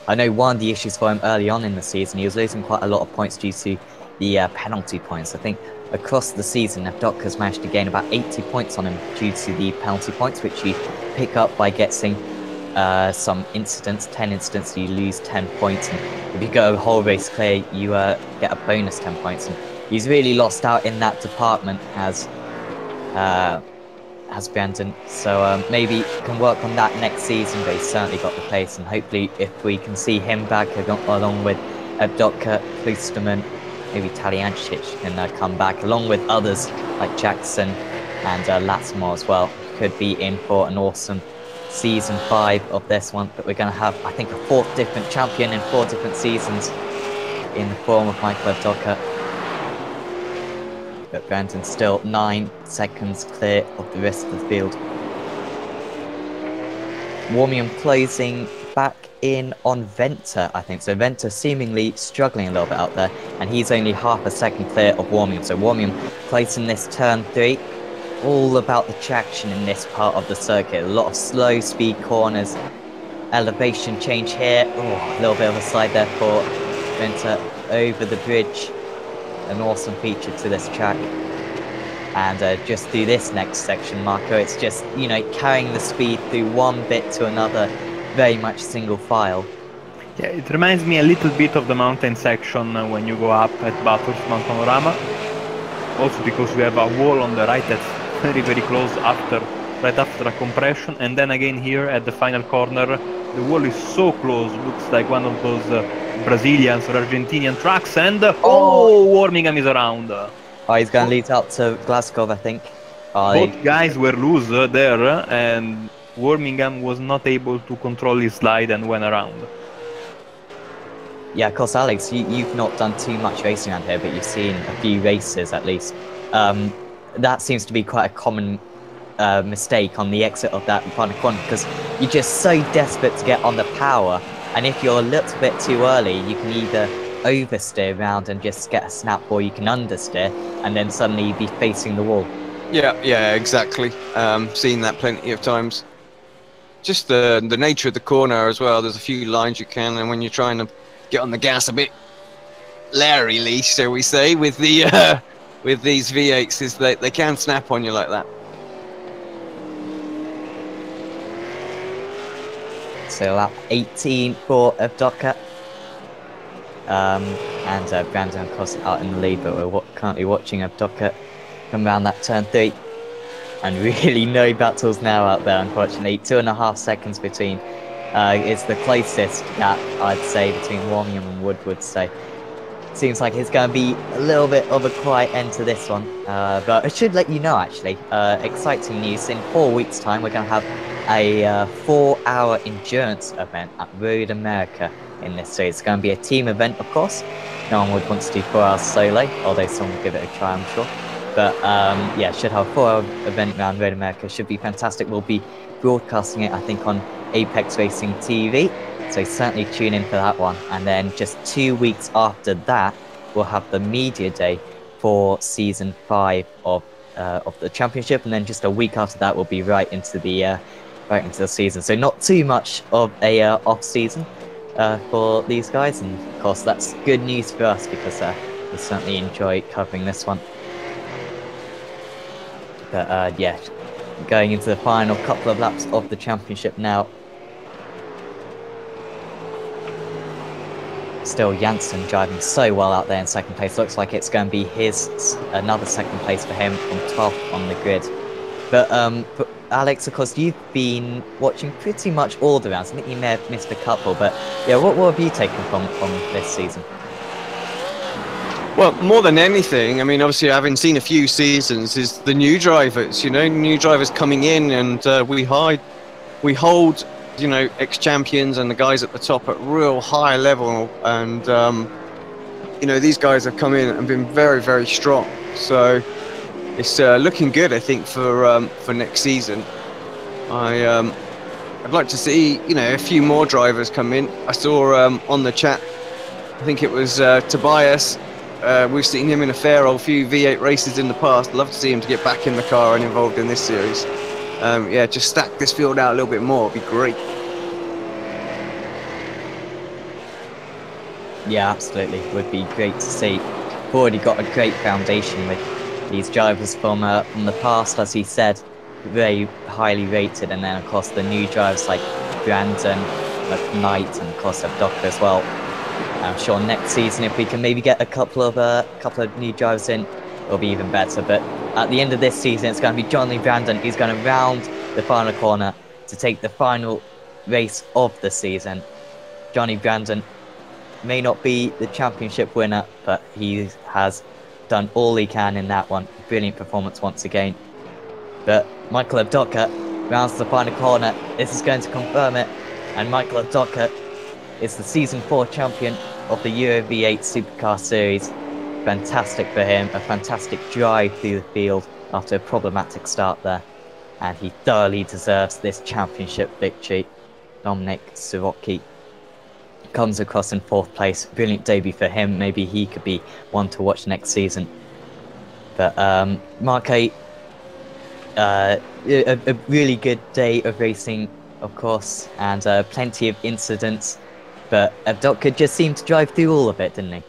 I know one of the issues for him early on in the season, he was losing quite a lot of points due to the penalty points. I think across the season, Navdokka's managed to gain about 80 points on him due to the penalty points, which you pick up by getting some incidents, 10 incidents, you lose 10 points. And if you go a whole race clear, you get a bonus 10 points. And he's really lost out in that department as Brandon, so maybe can work on that next season, but he's certainly got the pace, and hopefully if we can see him back along with Abdokka, Klusterman, maybe Taliancic can come back, along with others like Jackson and Latimore as well. Could be in for an awesome season 5 of this one, but we're going to have, I think, a 4th different champion in 4 different seasons in the form of Michael Abdokka. But Brandon's still 9 seconds clear of the rest of the field. Warmium closing back in on Venta, I think. So Venta seemingly struggling a little bit out there, and he's only half a second clear of Warmium. So Warmium placing this turn 3. All about the traction in this part of the circuit. A lot of slow speed corners. Elevation change here. Oh, a little bit of a slide there for Venta over the bridge. An awesome feature to this track. And just through this next section, Marco, it's just, you know, carrying the speed through one bit to another, very much single file. Yeah, it reminds me a little bit of the mountain section when you go up at Bathurst Mount Panorama. Also because we have a wall on the right that's very, very close right after a compression, and then again here at the final corner, the wall is so close, looks like one of those Brazilian or Argentinian tracks, and Warmingham is around. Oh, he's going to lead up to Glasgow, I think. Both guys were loose there, and Warmingham was not able to control his slide and went around. Yeah, of course, Alex, you've not done too much racing around here, but you've seen a few races at least. That seems to be quite a common mistake on the exit of that final corner because you're just so desperate to get on the power, and if you're a little bit too early, you can either oversteer around and just get a snap, or you can understeer and then suddenly be facing the wall. Yeah, exactly. Seen that plenty of times. Just the nature of the corner as well. There's a few lines you can, and when you're trying to get on the gas a bit larryly, shall we say, with the with these V8s, is they can snap on you like that. So lap 18 for Evdoka. And Brandon, of course, out in the lead, but we're currently watching Evdoka come around that turn 3. And really no battles now out there, unfortunately. 2.5 seconds between is the closest gap, I'd say, between Warmingham and Woodward. So seems like it's going to be a little bit of a quiet end to this one. But I should let you know, actually, exciting news. In 4 weeks' time, we're going to have a 4-hour endurance event at Road America in this series. It's going to be a team event, of course. No one would want to do 4 hours solo, although someone will give it a try, I'm sure. But yeah, should have a 4-hour event around Road America. Should be fantastic. We'll be broadcasting it, I think, on Apex Racing TV. So certainly tune in for that one. And then just 2 weeks after that, we'll have the media day for season 5 of the championship. And then just a week after that, we'll be right into the season. So not too much of a off season for these guys. And of course, that's good news for us because we certainly enjoy covering this one. But yeah, going into the final couple of laps of the championship now. Still Janssen driving so well out there in second place. Looks like it's going to be another second place for him from 12th on the grid. But Alex, of course, you've been watching pretty much all the rounds. I think you may have missed a couple, but yeah, what have you taken from this season? Well, more than anything, I mean, obviously, having seen a few seasons, is the new drivers. You know, new drivers coming in, and we hold, you know, ex-champions and the guys at the top at real high level, and you know, these guys have come in and been very, very strong. So it's looking good, I think, for next season. I'd like to see, you know, a few more drivers come in. I saw on the chat, I think it was Tobias. We've seen him in a fair old few V8 races in the past. Love to see him to get back in the car and involved in this series. Yeah, just stack this field out a little bit more. It'd be great. Yeah, absolutely. Would be great to see. We've already got a great foundation with these drivers from the past, as he said, very highly rated, and then of course the new drivers like Brandon, McKnight, and of course Evdoka as well. I'm sure next season, if we can maybe get a couple of new drivers in, it'll be even better. But at the end of this season, it's going to be Johnny Brandon. He's going to round the final corner to take the final race of the season. Johnny Brandon may not be the championship winner, but he has done all he can in that one. Brilliant performance once again. But Michael Evdoka rounds the final corner. This is going to confirm it. And Michael Evdoka is the Season 4 champion of the Euro V8 Supercar Series. Fantastic for him, a fantastic drive through the field after a problematic start there. And he thoroughly deserves this championship victory. Dominic Sirocki comes across in 4th place. Brilliant debut for him. Maybe he could be one to watch next season. But Marco, a really good day of racing, of course, and plenty of incidents. But Evdoka just seemed to drive through all of it, didn't he?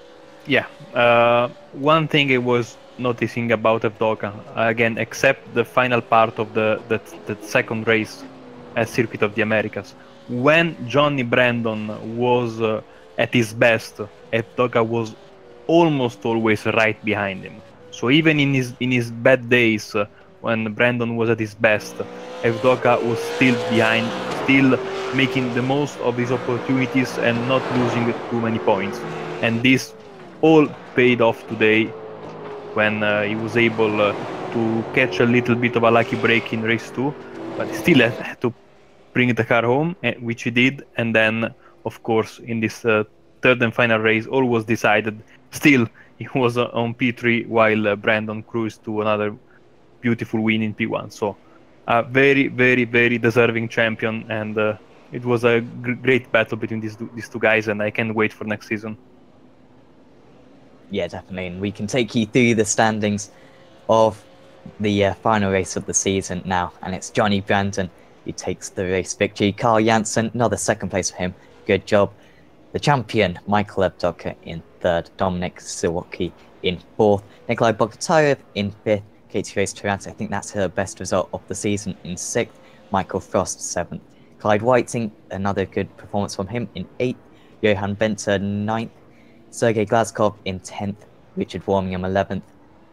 Yeah. One thing I was noticing about Evdoka, again, except the final part of the second race at Circuit of the Americas, when Johnny Brandon was at his best, Evdoka was almost always right behind him. So even in his bad days, when Brandon was at his best, Evdoka was still behind, still making the most of his opportunities and not losing too many points. And this all paid off today when he was able to catch a little bit of a lucky break in race 2, but he still had to bring the car home, which he did. And then, of course, in this third and final race, all was decided. Still, he was on P3 while Brandon cruised to another beautiful win in P1. So a very, very, very deserving champion, and it was a great battle between these two guys, and I can't wait for next season. Yeah, definitely. And we can take you through the standings of the final race of the season now. And it's Johnny Brandon who takes the race victory. Carl Janssen, another second place for him. Good job. The champion, Michael Ebdocker, in third. Dominic Siwocki in fourth. Nikolai Bogotayev in fifth. Katie Grace Taranto, I think that's her best result of the season, in sixth. Michael Frost, seventh. Clyde Whiting, another good performance from him, in eighth. Johan Benter, ninth. Sergei Glazkov in 10th, Richard Warmingham 11th.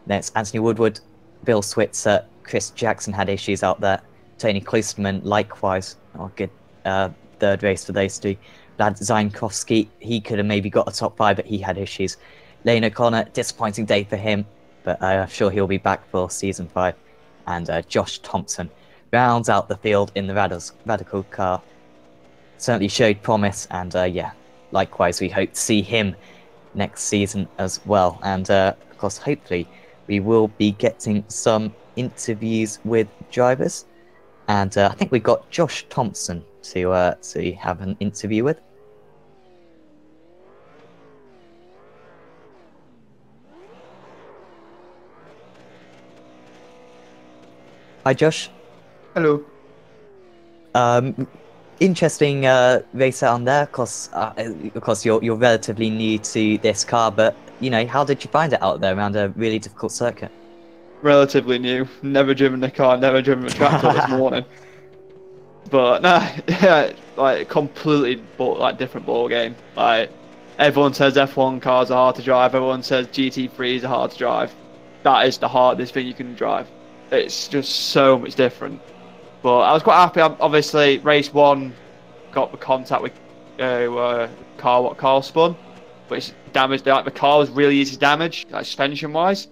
Next, Anthony Woodward, Bill Switzer, Chris Jackson had issues out there. Tony Klusterman, likewise, good third race for those two. Vlad Zainkowski, he could have maybe got a top 5, but he had issues. Lane O'Connor, disappointing day for him, but I'm sure he'll be back for season 5. And Josh Thompson rounds out the field in the Radical car. Certainly showed promise, and likewise, we hope to see him next season as well. And of course, hopefully we will be getting some interviews with drivers, and I think we've got Josh Thompson to have an interview with. Hi Josh. Hello. Interesting race out on there. Of course, you're relatively new to this car, but how did you find it out there around a really difficult circuit? Relatively new. Never driven a car. Never driven a tractor this morning. But yeah, like completely different ball game. Like everyone says F1 cars are hard to drive. Everyone says GT3s are hard to drive. That is the hardest thing you can drive. It's just so much different. But I was quite happy. Obviously, race 1 got the contact with Carl spun, which damaged. The car was really easy to damage, suspension wise.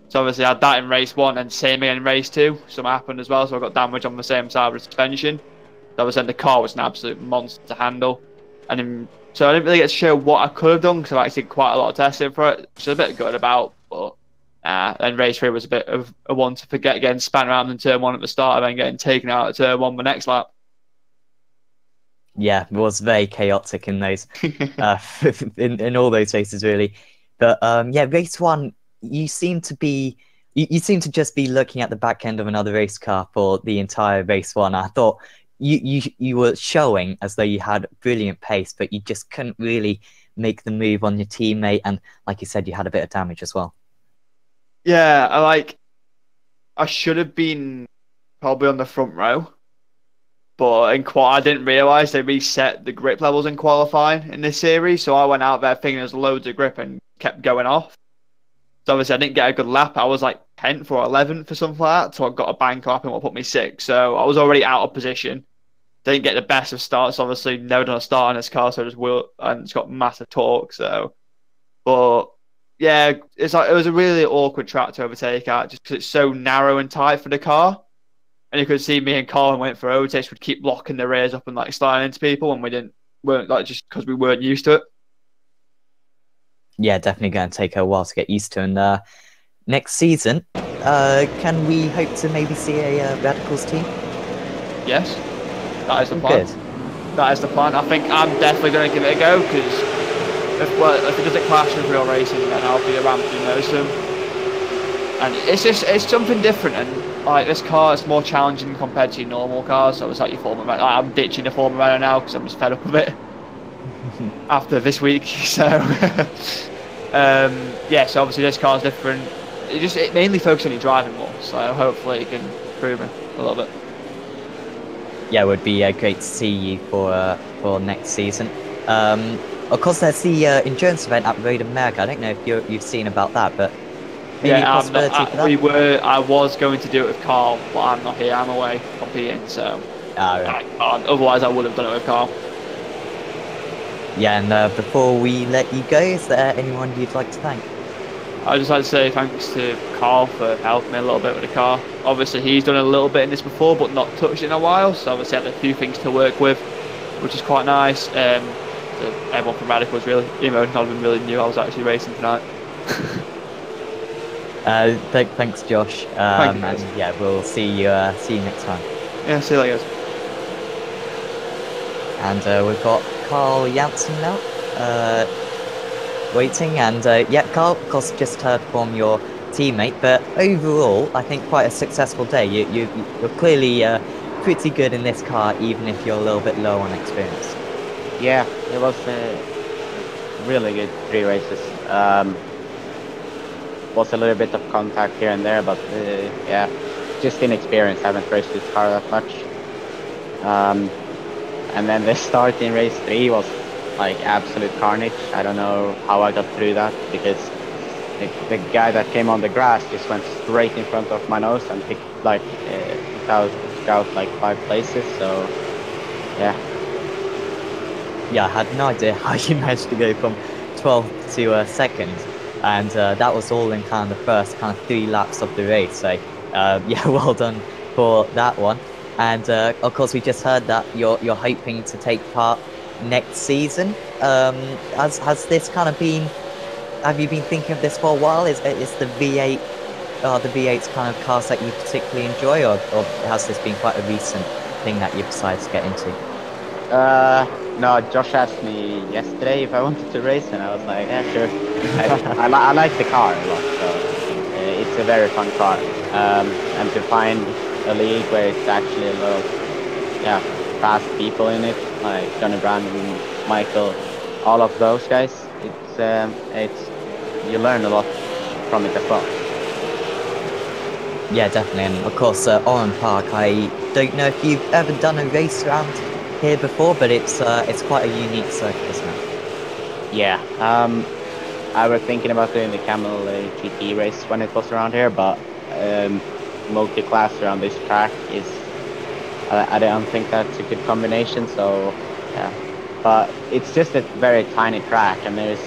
So obviously, I had that in race 1, and same again in race 2. Something happened as well, so I got damage on the same side of the suspension. So obviously, the car was an absolute monster to handle, and so I didn't really get to show what I could have done because I actually did quite a lot of testing for it, which is a bit good about, but. And race 3 was a bit of a one to forget, getting spun around in turn 1 at the start and then getting taken out at turn 1 the next lap. Yeah, it was very chaotic in those, in all those races really. But race 1, you seem to just be looking at the back end of another race car for the entire race 1. I thought you were showing as though you had brilliant pace, but you just couldn't really make the move on your teammate, and like you said, you had a bit of damage as well. Yeah, I should have been probably on the front row, but I didn't realise they reset the grip levels in qualifying in this series, so I went out there thinking there's loads of grip and kept going off. So obviously I didn't get a good lap. I was like 10th or 11th or something like that, so I got a bank lap and what put me 6th. So I was already out of position. Didn't get the best of starts, obviously. Never done a start on this car, so and it's got massive torque. But yeah, it was a really awkward track to overtake at, just because it's so narrow and tight for the car. And you could see me and Colin went for overtakes, would keep locking the rears up and sliding into people, and weren't just because we weren't used to it. Yeah, definitely going to take a while to get used to. And next season, can we hope to maybe see a Radicals team? Yes, that is the plan. Good. That is the plan. I think I'm definitely going to give it a go because. If it doesn't clash with real racing, then I'll be around to most of them. And it's something different, and this car is more challenging compared to your normal cars. So it's like your Formula Renault. I'm ditching the Formula Renault now because I'm just fed up with it after this week. So so obviously this car's different. It mainly focuses on your driving more. So hopefully it can improve it a little bit. Yeah, it would be great to see you for next season. Of course, there's the endurance event at Road America. I don't know if you've seen about that, but maybe a possibility for that? I was going to do it with Carl, but I'm not here. I'm away competing, so right. I can't. Otherwise, I would have done it with Carl. Yeah, and before we let you go, is there anyone you'd like to thank? I'd just like to say thanks to Carl for helping me a little bit with the car. Obviously, he's done a little bit in this before, but not touched it in a while, so obviously I had a few things to work with, which is quite nice. Everyone from Radicals really, none of them really knew I was actually racing tonight. Thanks, Josh. Thank you, guys. And yeah, we'll see you next time. Yeah, see you later, guys. And we've got Carl Janssen now, waiting. And yeah, Carl, of course, just heard from your teammate, but overall, I think quite a successful day. You're clearly pretty good in this car, even if you're a little bit low on experience. Yeah, it was really good 3 races. Was a little bit of contact here and there, but yeah, just inexperience. Haven't raced this car that much. And then the start in race 3 was like absolute carnage. I don't know how I got through that, because the guy that came on the grass just went straight in front of my nose and picked out like 5 places. So yeah. Yeah, I had no idea how you managed to go from 12th to 2nd, and that was all in kind of the first kind of 3 laps of the race. So yeah, well done for that one. And of course, we just heard that you're hoping to take part next season. Has this kind of been? Have you been thinking of this for a while? Is the V8 the V8's kind of cars that you particularly enjoy, or has this been quite a recent thing that you've decided to get into? No, Josh asked me yesterday if I wanted to race, and I was like, yeah, sure. I like the car a lot, so it's a very fun car. And to find a league where it's actually a lot of fast people in it, like Johnny Brandon, Michael, all of those guys, it's you learn a lot from it as well. Yeah, definitely. And of course, Oran Park, I don't know if you've ever done a race around here before, but it's quite a unique circuit, isn't it? Yeah. I was thinking about doing the Camel GT race when it was around here, but multi-class around this track is I don't think that's a good combination. So yeah, but it's just a very tiny track, and there's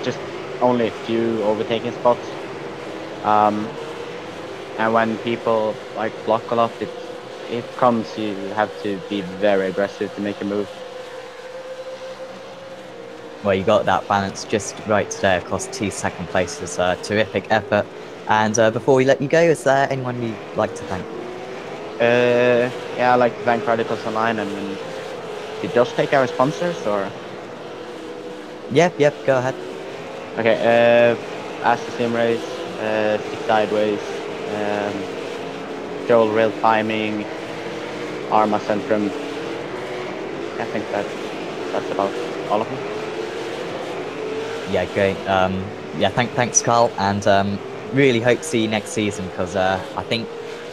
just only a few overtaking spots. And when people like block a lot, it comes, you have to be very aggressive to make a move. Well, you got that balance just right today across 2 second places. Terrific effort. And before we let you go, is there anyone you'd like to thank? Yeah, I'd like to thank Radicals Online. And did Josh take our sponsors, or? Yep, go ahead. Okay, Asta Sim Race, Stick Sideways, Joel Real Timing, Arma Centrum. I think that's about all of them. Yeah, great. Yeah, thanks, Carl, and really hope to see you next season, because I think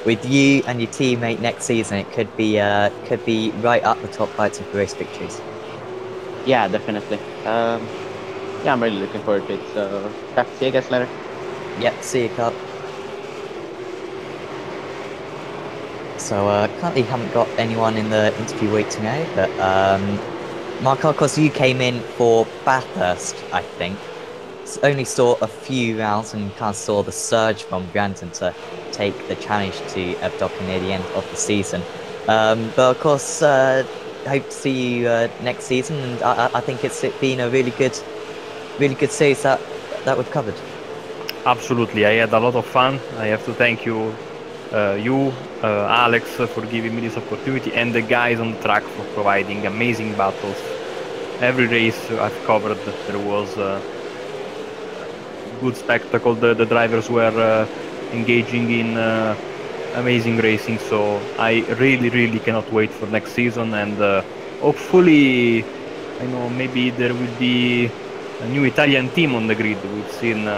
with you and your teammate next season, it could be right up the top fights of race victories. Yeah, definitely. Yeah, I'm really looking forward to it. So, see you guys later. Yep, see you, Carl. So currently haven't got anyone in the interview waiting now, but Mark, of course, you came in for Bathurst, I think. Only saw a few rounds and kind of saw the surge from Brandon to take the challenge to Evdoka near the end of the season. But of course, hope to see you next season, and I think it's been a really good series that we've covered. Absolutely, I had a lot of fun. I have to thank you, Alex, for giving me this opportunity, and the guys on the track for providing amazing battles. Every race I've covered, there was good spectacle. The drivers were engaging in amazing racing, so I really cannot wait for next season, and hopefully, I know, maybe there will be a new Italian team on the grid. We've seen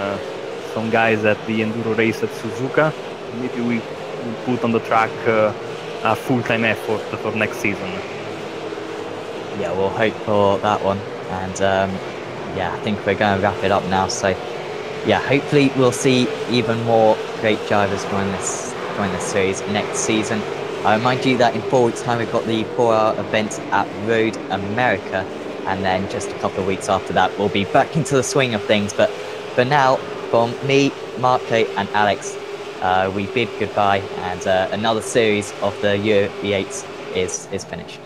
some guys at the enduro race at Suzuka. Maybe we will put on the track a full-time effort for next season. Yeah, we'll hope for that one. And yeah, I think we're going to wrap it up now. So yeah, hopefully we'll see even more great drivers join this series next season. I remind you that in 4 weeks' time we've got the 4-hour event at Road America, and then just a couple of weeks after that we'll be back into the swing of things. But for now, from me, Marco, and Alex, we bid goodbye, and another series of the Euro V8s is finished.